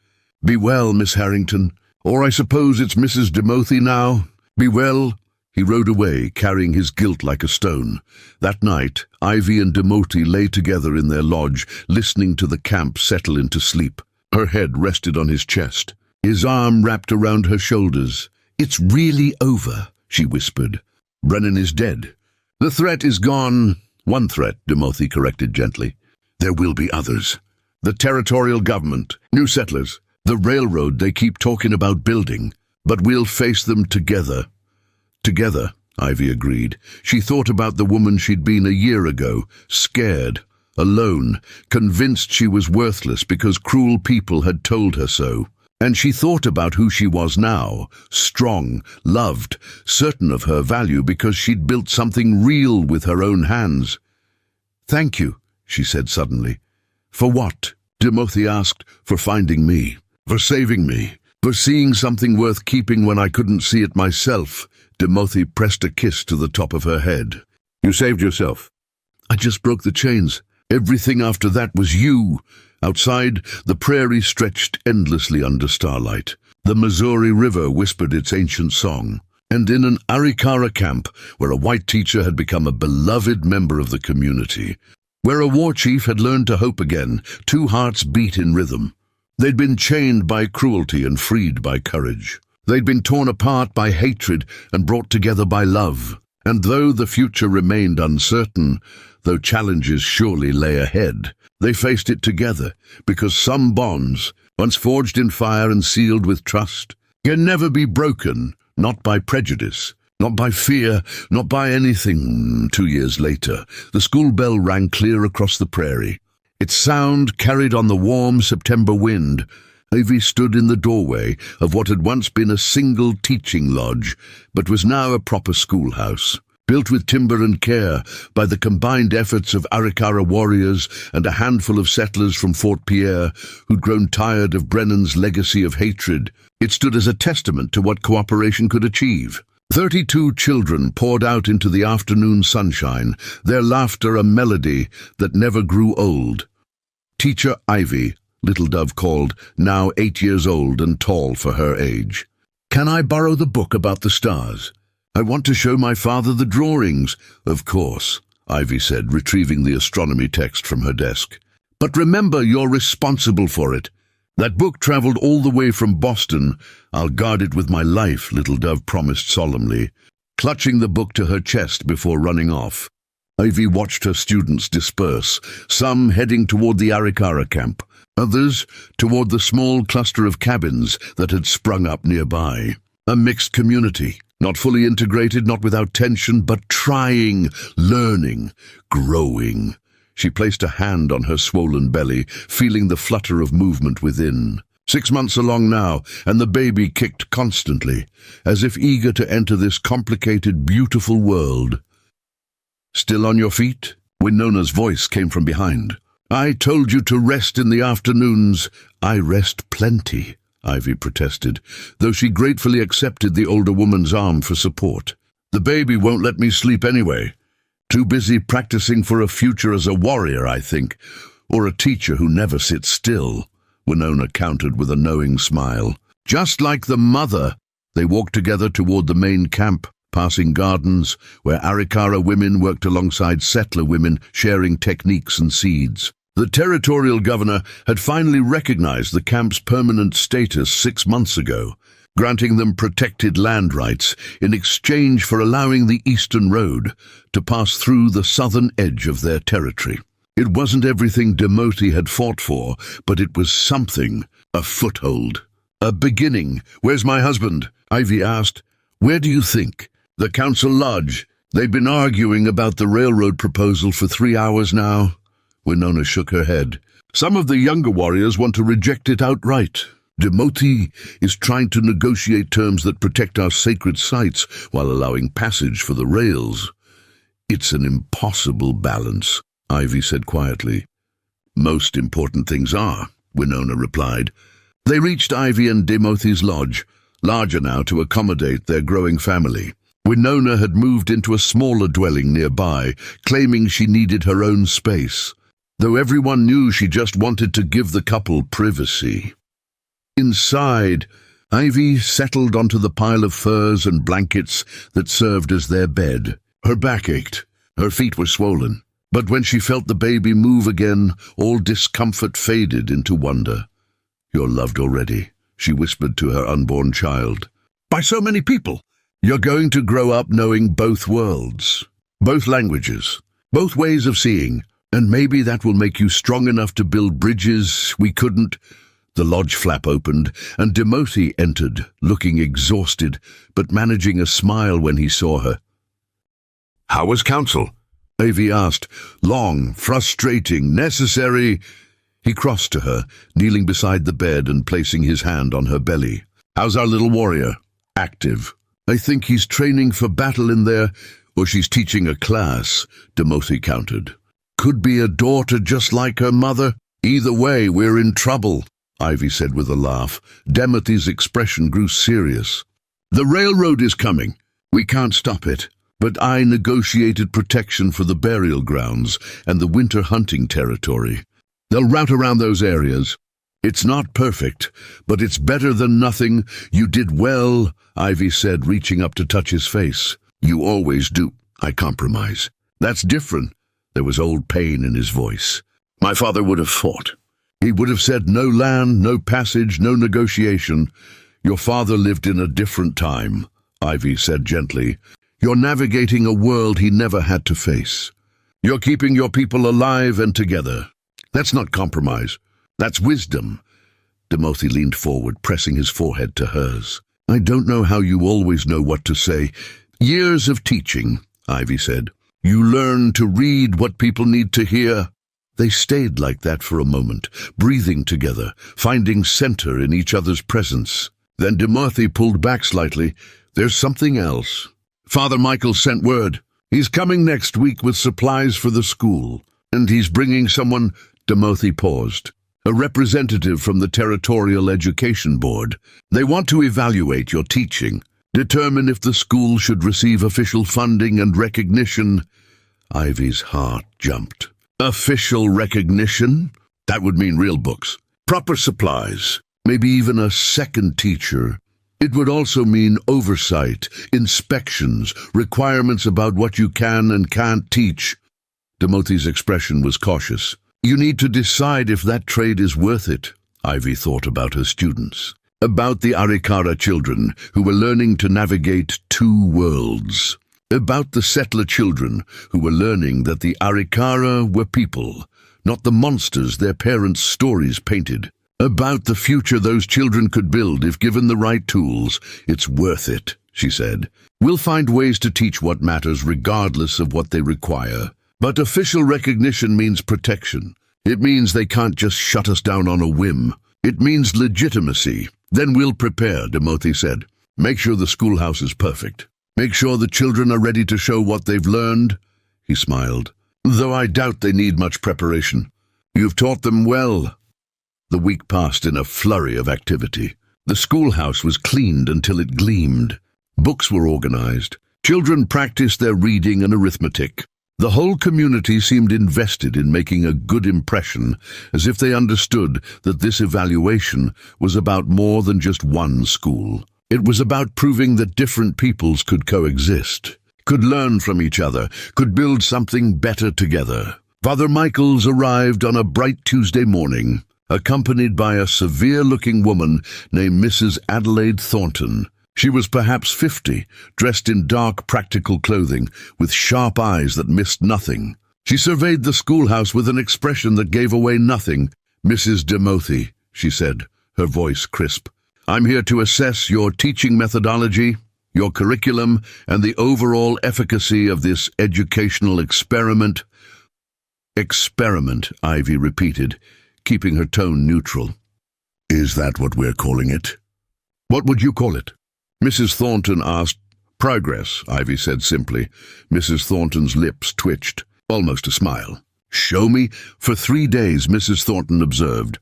Be well, Miss Harrington. Or I suppose it's Mrs. Timothy now. Be well. He rode away, carrying his guilt like a stone. That night, Ivy and Timothy lay together in their lodge, listening to the camp settle into sleep. Her head rested on his chest. His arm wrapped around her shoulders. It's really over, she whispered. Brennan is dead. The threat is gone. One threat, Timothy corrected gently. There will be others. The territorial government, new settlers, the railroad they keep talking about building. But we'll face them together. Together, Ivy agreed. She thought about the woman she'd been a year ago, scared, alone, convinced she was worthless because cruel people had told her so. And she thought about who she was now, strong, loved, certain of her value because she'd built something real with her own hands. "Thank you," she said suddenly. "For what?" Timothy asked. "For finding me, for saving me, for seeing something worth keeping when I couldn't see it myself." Timothy pressed a kiss to the top of her head. "You saved yourself." "I just broke the chains. Everything after that was you." Outside, the prairie stretched endlessly under starlight. The Missouri River whispered its ancient song. And in an Arikara camp, where a white teacher had become a beloved member of the community, where a war chief had learned to hope again, two hearts beat in rhythm. They'd been chained by cruelty and freed by courage. They'd been torn apart by hatred and brought together by love. And though the future remained uncertain, though challenges surely lay ahead, they faced it together, because some bonds, once forged in fire and sealed with trust, can never be broken, not by prejudice, not by fear, not by anything. 2 years later, the school bell rang clear across the prairie. Its sound carried on the warm September wind. Ivy stood in the doorway of what had once been a single teaching lodge, but was now a proper schoolhouse, built with timber and care by the combined efforts of Arikara warriors and a handful of settlers from Fort Pierre who'd grown tired of Brennan's legacy of hatred. It stood as a testament to what cooperation could achieve. 32 children poured out into the afternoon sunshine, their laughter a melody that never grew old. Teacher Ivy, Little Dove called, now 8 years old and tall for her age. "Can I borrow the book about the stars? I want to show my father the drawings." "Of course," Ivy said, retrieving the astronomy text from her desk. "But remember, you're responsible for it. That book traveled all the way from Boston. I'll guard it with my life," Little Dove promised solemnly, clutching the book to her chest before running off. Ivy watched her students disperse, some heading toward the Arikara camp, others toward the small cluster of cabins that had sprung up nearby. A mixed community, not fully integrated, not without tension, but trying, learning, growing. She placed a hand on her swollen belly, feeling the flutter of movement within. 6 months along now, and the baby kicked constantly, as if eager to enter this complicated, beautiful world. "Still on your feet?" Winona's voice came from behind. "I told you to rest in the afternoons." "I rest plenty," Ivy protested, though she gratefully accepted the older woman's arm for support. "The baby won't let me sleep anyway. Too busy practicing for a future as a warrior, I think, or a teacher who never sits still," Winona countered with a knowing smile. "Just like the mother." They walked together toward the main camp, passing gardens where Arikara women worked alongside settler women, sharing techniques and seeds. The territorial governor had finally recognized the camp's permanent status 6 months ago, granting them protected land rights in exchange for allowing the Eastern Road to pass through the southern edge of their territory. It wasn't everything Demoti had fought for, but it was something, a foothold. "A beginning. Where's my husband?" Ivy asked. "Where do you think?" "The council lodge. They've been arguing about the railroad proposal for 3 hours now." Winona shook her head. "Some of the younger warriors want to reject it outright. Demoti is trying to negotiate terms that protect our sacred sites while allowing passage for the rails. It's an impossible balance," Ivy said quietly. "Most important things are," Winona replied. They reached Ivy and Demoti's lodge, larger now to accommodate their growing family. Winona had moved into a smaller dwelling nearby, claiming she needed her own space, though everyone knew she just wanted to give the couple privacy. Inside, Ivy settled onto the pile of furs and blankets that served as their bed. Her back ached, her feet were swollen, but when she felt the baby move again, all discomfort faded into wonder. "You're loved already," she whispered to her unborn child. "By so many people. You're going to grow up knowing both worlds, both languages, both ways of seeing, and maybe that will make you strong enough to build bridges we couldn't." The lodge flap opened, and Demoti entered, looking exhausted, but managing a smile when he saw her. "How was council?" Ivy asked. Long, frustrating, necessary. He crossed to her, kneeling beside the bed and placing his hand on her belly. How's our little warrior? Active. I think he's training for battle in there, or she's teaching a class, Timothy countered. Could be a daughter just like her mother. Either way, we're in trouble, Ivy said with a laugh. Timothy's expression grew serious. The railroad is coming. We can't stop it. But I negotiated protection for the burial grounds and the winter hunting territory. They'll route around those areas. It's not perfect, but it's better than nothing. You did well, Ivy said, reaching up to touch his face. You always do. I compromise. That's different. There was old pain in his voice. My father would have fought. He would have said no land, no passage, no negotiation. Your father lived in a different time, Ivy said gently. You're navigating a world he never had to face. You're keeping your people alive and together. That's not compromise. That's wisdom. Timothy leaned forward, pressing his forehead to hers. I don't know how you always know what to say. Years of teaching, Ivy said. You learn to read what people need to hear. They stayed like that for a moment, breathing together, finding center in each other's presence. Then Timothy pulled back slightly. There's something else. Father Michael sent word. He's coming next week with supplies for the school. And he's bringing someone. Timothy paused. A representative from the Territorial Education Board. They want to evaluate your teaching, determine if the school should receive official funding and recognition. Ivy's heart jumped. Official recognition? That would mean real books, proper supplies, maybe even a second teacher. It would also mean oversight, inspections, requirements about what you can and can't teach. Timothy's expression was cautious. You need to decide if that trade is worth it, Ivy thought about her students. About the Arikara children who were learning to navigate two worlds. About the settler children who were learning that the Arikara were people, not the monsters their parents' stories painted. About the future those children could build if given the right tools. It's worth it, she said. We'll find ways to teach what matters regardless of what they require. But official recognition means protection. It means they can't just shut us down on a whim. It means legitimacy. Then we'll prepare, Timothy said. Make sure the schoolhouse is perfect. Make sure the children are ready to show what they've learned. He smiled. Though I doubt they need much preparation. You've taught them well. The week passed in a flurry of activity. The schoolhouse was cleaned until it gleamed. Books were organized. Children practiced their reading and arithmetic. The whole community seemed invested in making a good impression, as if they understood that this evaluation was about more than just one school. It was about proving that different peoples could coexist, could learn from each other, could build something better together. Father Michaels arrived on a bright Tuesday morning, accompanied by a severe-looking woman named Mrs. Adelaide Thornton. She was perhaps 50, dressed in dark, practical clothing, with sharp eyes that missed nothing. She surveyed the schoolhouse with an expression that gave away nothing. Mrs. Timothy, she said, her voice crisp. I'm here to assess your teaching methodology, your curriculum, and the overall efficacy of this educational experiment. Experiment, Ivy repeated, keeping her tone neutral. Is that what we're calling it? What would you call it? Mrs. Thornton asked. Progress, Ivy said simply. Mrs. Thornton's lips twitched, almost a smile. Show me? For 3 days, Mrs. Thornton observed.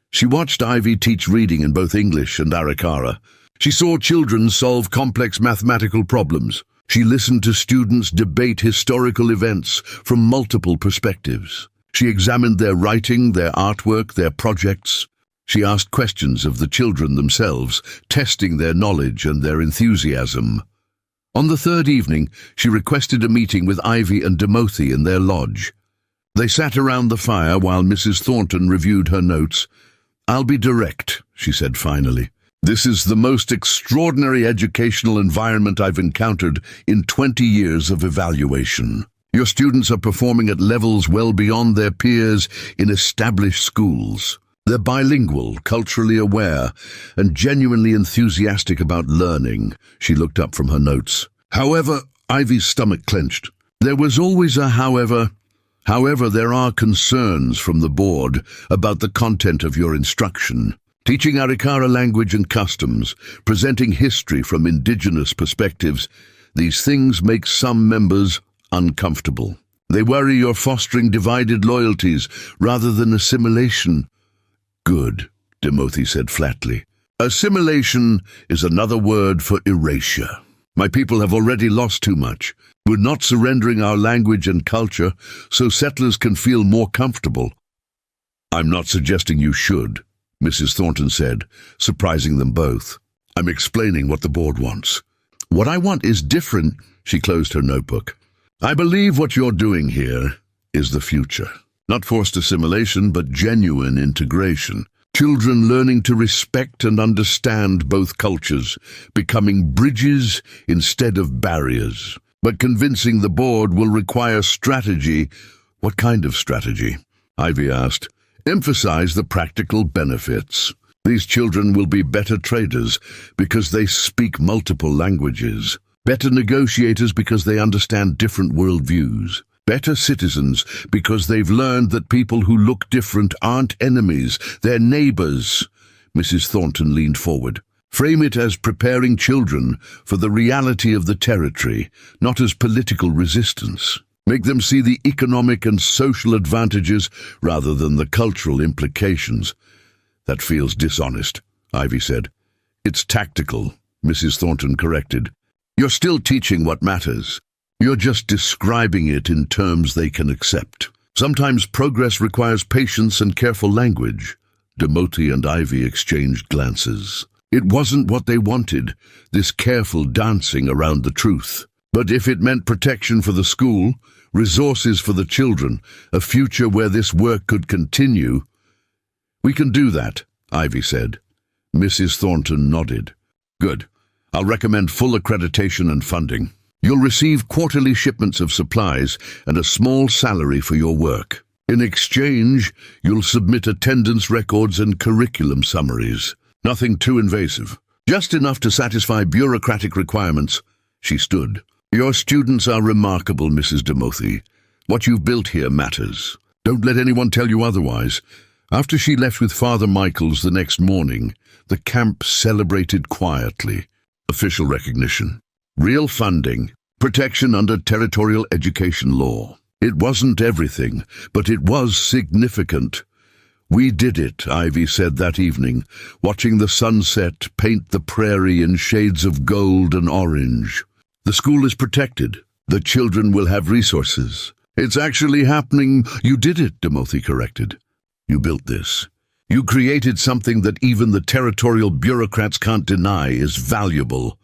She watched Ivy teach reading in both English and Arikara. She saw children solve complex mathematical problems. She listened to students debate historical events from multiple perspectives. She examined their writing, their artwork, their projects. She asked questions of the children themselves, testing their knowledge and their enthusiasm. On the third evening, she requested a meeting with Ivy and Timothy in their lodge. They sat around the fire while Mrs. Thornton reviewed her notes. I'll be direct, she said finally. This is the most extraordinary educational environment I've encountered in 20 years of evaluation. Your students are performing at levels well beyond their peers in established schools. They're bilingual, culturally aware, and genuinely enthusiastic about learning. She looked up from her notes. However, Ivy's stomach clenched. There was always a however. However, there are concerns from the board about the content of your instruction. Teaching Arikara language and customs, presenting history from indigenous perspectives, these things make some members uncomfortable. They worry you're fostering divided loyalties rather than assimilation. Good, Timothy said flatly. Assimilation is another word for erasure. My people have already lost too much. We're not surrendering our language and culture so settlers can feel more comfortable. I'm not suggesting you should, Mrs. Thornton said, surprising them both. I'm explaining what the board wants. What I want is different, she closed her notebook. I believe what you're doing here is the future. Not forced assimilation, but genuine integration. Children learning to respect and understand both cultures, becoming bridges instead of barriers. But convincing the board will require strategy. What kind of strategy? Ivy asked. Emphasize the practical benefits. These children will be better traders because they speak multiple languages. Better negotiators because they understand different worldviews. Better citizens because they've learned that people who look different aren't enemies, they're neighbors. Mrs. Thornton leaned forward. Frame it as preparing children for the reality of the territory, not as political resistance. Make them see the economic and social advantages rather than the cultural implications. That feels dishonest, Ivy said. It's tactical, Mrs. Thornton corrected. You're still teaching what matters. You're just describing it in terms they can accept. Sometimes progress requires patience and careful language. Timothy and Ivy exchanged glances. It wasn't what they wanted, this careful dancing around the truth. But if it meant protection for the school, resources for the children, a future where this work could continue, we can do that, Ivy said. Mrs. Thornton nodded. Good. I'll recommend full accreditation and funding. You'll receive quarterly shipments of supplies and a small salary for your work. In exchange, you'll submit attendance records and curriculum summaries. Nothing too invasive. Just enough to satisfy bureaucratic requirements. She stood. Your students are remarkable, Mrs. Timothy. What you've built here matters. Don't let anyone tell you otherwise. After she left with Father Michaels the next morning, the camp celebrated quietly. Official recognition. Real funding. Protection under territorial education law. It wasn't everything, but it was significant. We did it, Ivy said that evening, watching the sunset paint the prairie in shades of gold and orange. The school is protected. The children will have resources. It's actually happening. You did it, Timothy corrected. You built this. You created something that even the territorial bureaucrats can't deny is valuable.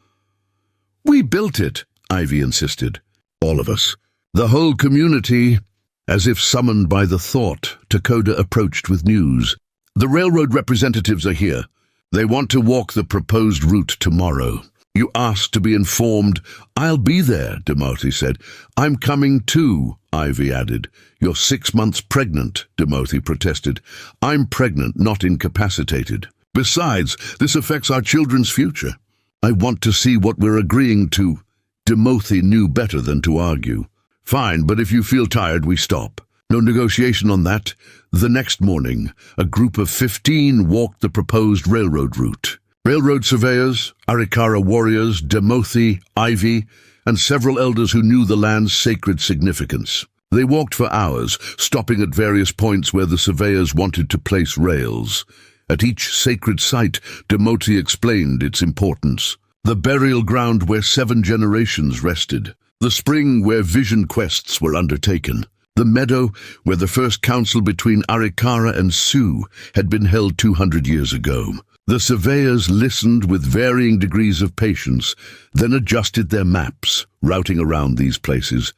We built it, Ivy insisted. All of us. The whole community. As if summoned by the thought, Takoda approached with news. The railroad representatives are here. They want to walk the proposed route tomorrow. You asked to be informed. I'll be there, Timothy said. I'm coming too, Ivy added. You're 6 months pregnant, Timothy protested. I'm pregnant, not incapacitated. Besides, this affects our children's future. I want to see what we're agreeing to. Timothy knew better than to argue. Fine, but if you feel tired, we stop. No negotiation on that. The next morning, a group of 15 walked the proposed railroad route. Railroad surveyors, Arikara warriors, Timothy, Ivy, and several elders who knew the land's sacred significance. They walked for hours, stopping at various points where the surveyors wanted to place rails. At each sacred site, Timothy explained its importance. The burial ground where 7 generations rested. The spring where vision quests were undertaken. The meadow where the first council between Arikara and Sioux had been held 200 years ago. The surveyors listened with varying degrees of patience, then adjusted their maps, routing around these places.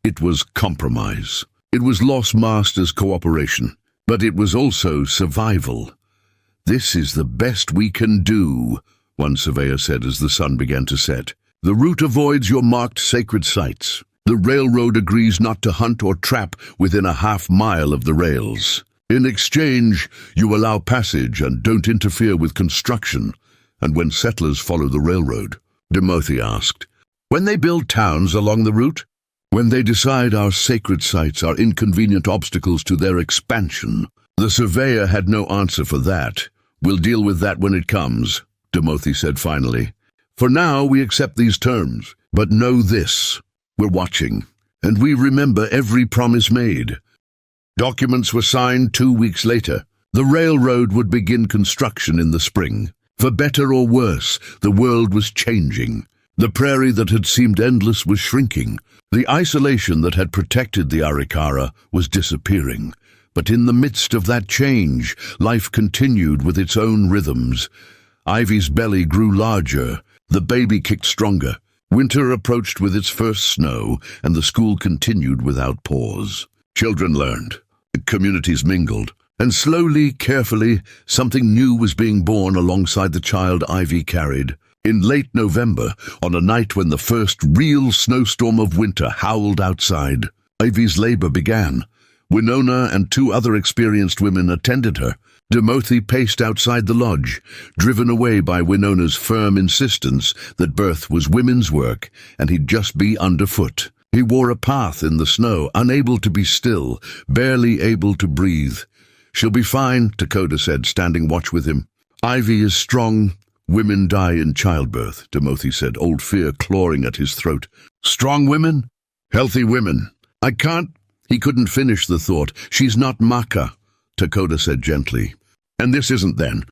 It was compromise. It was Lost Masters cooperation, but it was also survival. This is the best we can do, one surveyor said as the sun began to set. The route avoids your marked sacred sites. The railroad agrees not to hunt or trap within a half-mile of the rails. In exchange, you allow passage and don't interfere with construction, and when settlers follow the railroad. Timothy asked, when they build towns along the route? When they decide our sacred sites are inconvenient obstacles to their expansion. The surveyor had no answer for that. We'll deal with that when it comes, Timothy said finally. For now, we accept these terms, but know this. We're watching, and we remember every promise made. Documents were signed 2 weeks later. The railroad would begin construction in the spring. For better or worse, the world was changing. The prairie that had seemed endless was shrinking. The isolation that had protected the Arikara was disappearing. But in the midst of that change, life continued with its own rhythms. Ivy's belly grew larger. The baby kicked stronger. Winter approached with its first snow, and the school continued without pause. Children learned. Communities mingled. And slowly, carefully, something new was being born alongside the child Ivy carried. In late November, on a night when the first real snowstorm of winter howled outside, Ivy's labor began. Winona and 2 other experienced women attended her. Timothy paced outside the lodge, driven away by Winona's firm insistence that birth was women's work and he'd just be underfoot. He wore a path in the snow, unable to be still, barely able to breathe. She'll be fine, Dakota said, standing watch with him. Ivy is strong. Women die in childbirth, Timothy said, old fear clawing at his throat. Strong women? Healthy women. I can't. He couldn't finish the thought. She's not Maka, Dakota said gently. And this isn't then.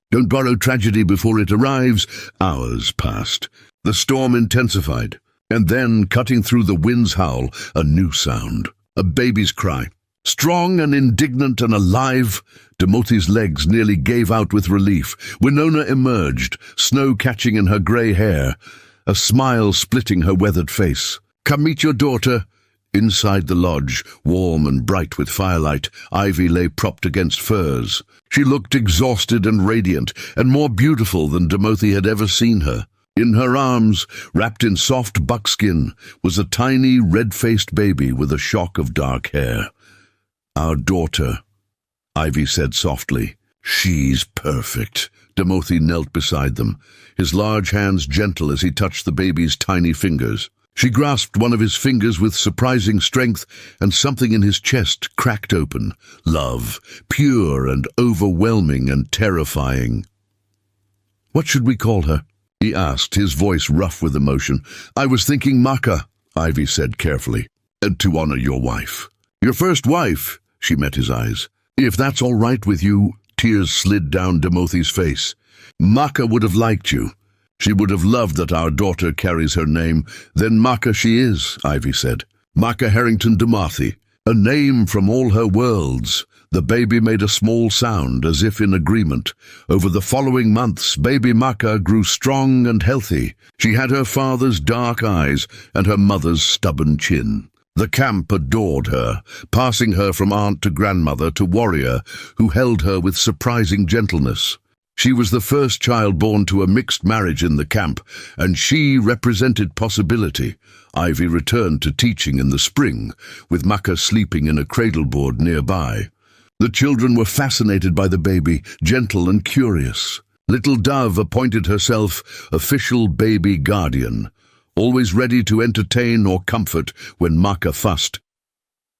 Don't borrow tragedy before it arrives. Hours passed. The storm intensified. And then, cutting through the wind's howl, a new sound. A baby's cry. Strong and indignant and alive, Timothy's legs nearly gave out with relief. Winona emerged, snow catching in her grey hair, a smile splitting her weathered face. Come meet your daughter. Inside the lodge, warm and bright with firelight, Ivy lay propped against furs. She looked exhausted and radiant, and more beautiful than Timothy had ever seen her. In her arms, wrapped in soft buckskin, was a tiny, red-faced baby with a shock of dark hair. Our daughter, Ivy said softly. She's perfect. Timothy knelt beside them, his large hands gentle as he touched the baby's tiny fingers. She grasped one of his fingers with surprising strength, and something in his chest cracked open. Love, pure and overwhelming and terrifying. What should we call her? He asked, his voice rough with emotion. I was thinking Maka, Ivy said carefully, and to honor your wife. Your first wife, she met his eyes. If that's all right with you, tears slid down Timothy's face. Maka would have liked you. She would have loved that our daughter carries her name. Then Maka she is, Ivy said. Maka Harrington Demarthy, a name from all her worlds. The baby made a small sound, as if in agreement. Over the following months, baby Maka grew strong and healthy. She had her father's dark eyes and her mother's stubborn chin. The camp adored her, passing her from aunt to grandmother to warrior, who held her with surprising gentleness. She was the first child born to a mixed marriage in the camp, and she represented possibility. Ivy returned to teaching in the spring, with Maka sleeping in a cradleboard nearby. The children were fascinated by the baby, gentle and curious. Little Dove appointed herself official baby guardian, always ready to entertain or comfort when Maka fussed.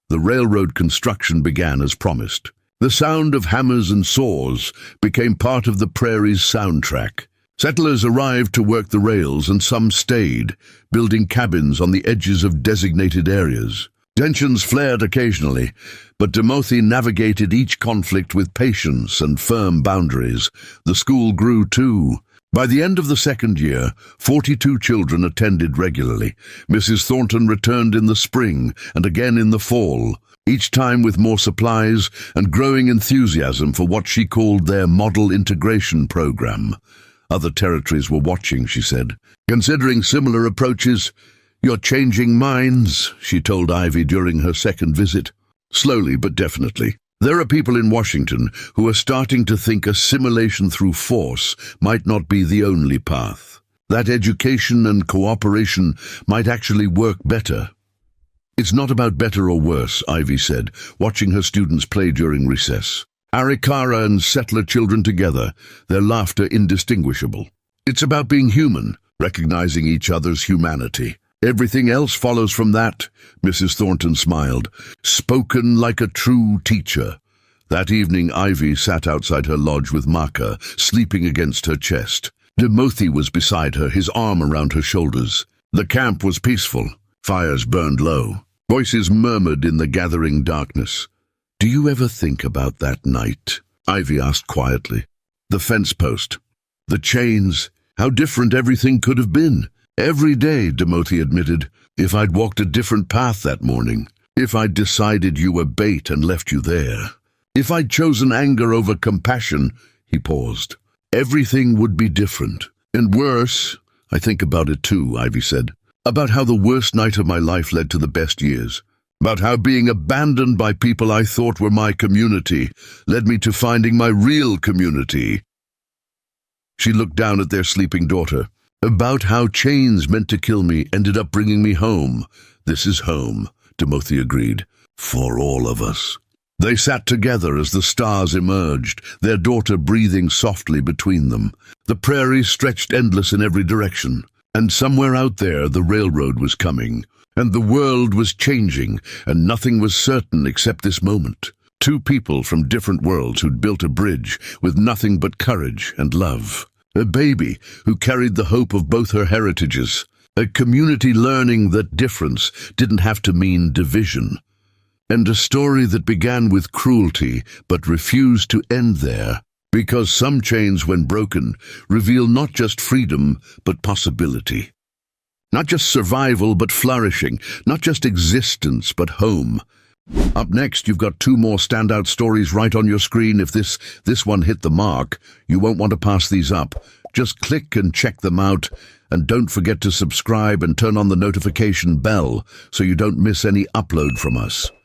The railroad construction began as promised. The sound of hammers and saws became part of the prairie's soundtrack. Settlers arrived to work the rails, and some stayed, building cabins on the edges of designated areas. Tensions flared occasionally, but Timothy navigated each conflict with patience and firm boundaries. The school grew too. By the end of the second year, 42 children attended regularly. Mrs. Thornton returned in the spring and again in the fall, each time with more supplies and growing enthusiasm for what she called their model integration program. Other territories were watching, she said, considering similar approaches. You're changing minds, she told Ivy during her second visit. Slowly but definitely. There are people in Washington who are starting to think assimilation through force might not be the only path. That education and cooperation might actually work better. It's not about better or worse, Ivy said, watching her students play during recess. Arikara and settler children together, their laughter indistinguishable. It's about being human, recognizing each other's humanity. Everything else follows from that, Mrs. Thornton smiled. Spoken like a true teacher. That evening Ivy sat outside her lodge with Maka, sleeping against her chest. Timothy was beside her, his arm around her shoulders. The camp was peaceful. Fires burned low. Voices murmured in the gathering darkness. "Do you ever think about that night?" Ivy asked quietly. The fence post. The chains. How different everything could have been. Every day, Timothy admitted, if I'd walked a different path that morning. If I'd decided you were bait and left you there. If I'd chosen anger over compassion, he paused. Everything would be different. And worse, I think about it too, Ivy said. About how the worst night of my life led to the best years. About how being abandoned by people I thought were my community led me to finding my real community. She looked down at their sleeping daughter. About how chains meant to kill me ended up bringing me home. This is home, Timothy agreed. For all of us. They sat together as the stars emerged, their daughter breathing softly between them. The prairie stretched endless in every direction, and somewhere out there the railroad was coming, and the world was changing, and nothing was certain except this moment. Two people from different worlds who'd built a bridge with nothing but courage and love. A baby who carried the hope of both her heritages. A community learning that difference didn't have to mean division. And a story that began with cruelty but refused to end there, because some chains, when broken, reveal not just freedom but possibility. Not just survival but flourishing, not just existence but home. Up next, you've got two more standout stories right on your screen. If this one hit the mark, you won't want to pass these up. Just click and check them out, and don't forget to subscribe and turn on the notification bell so you don't miss any upload from us.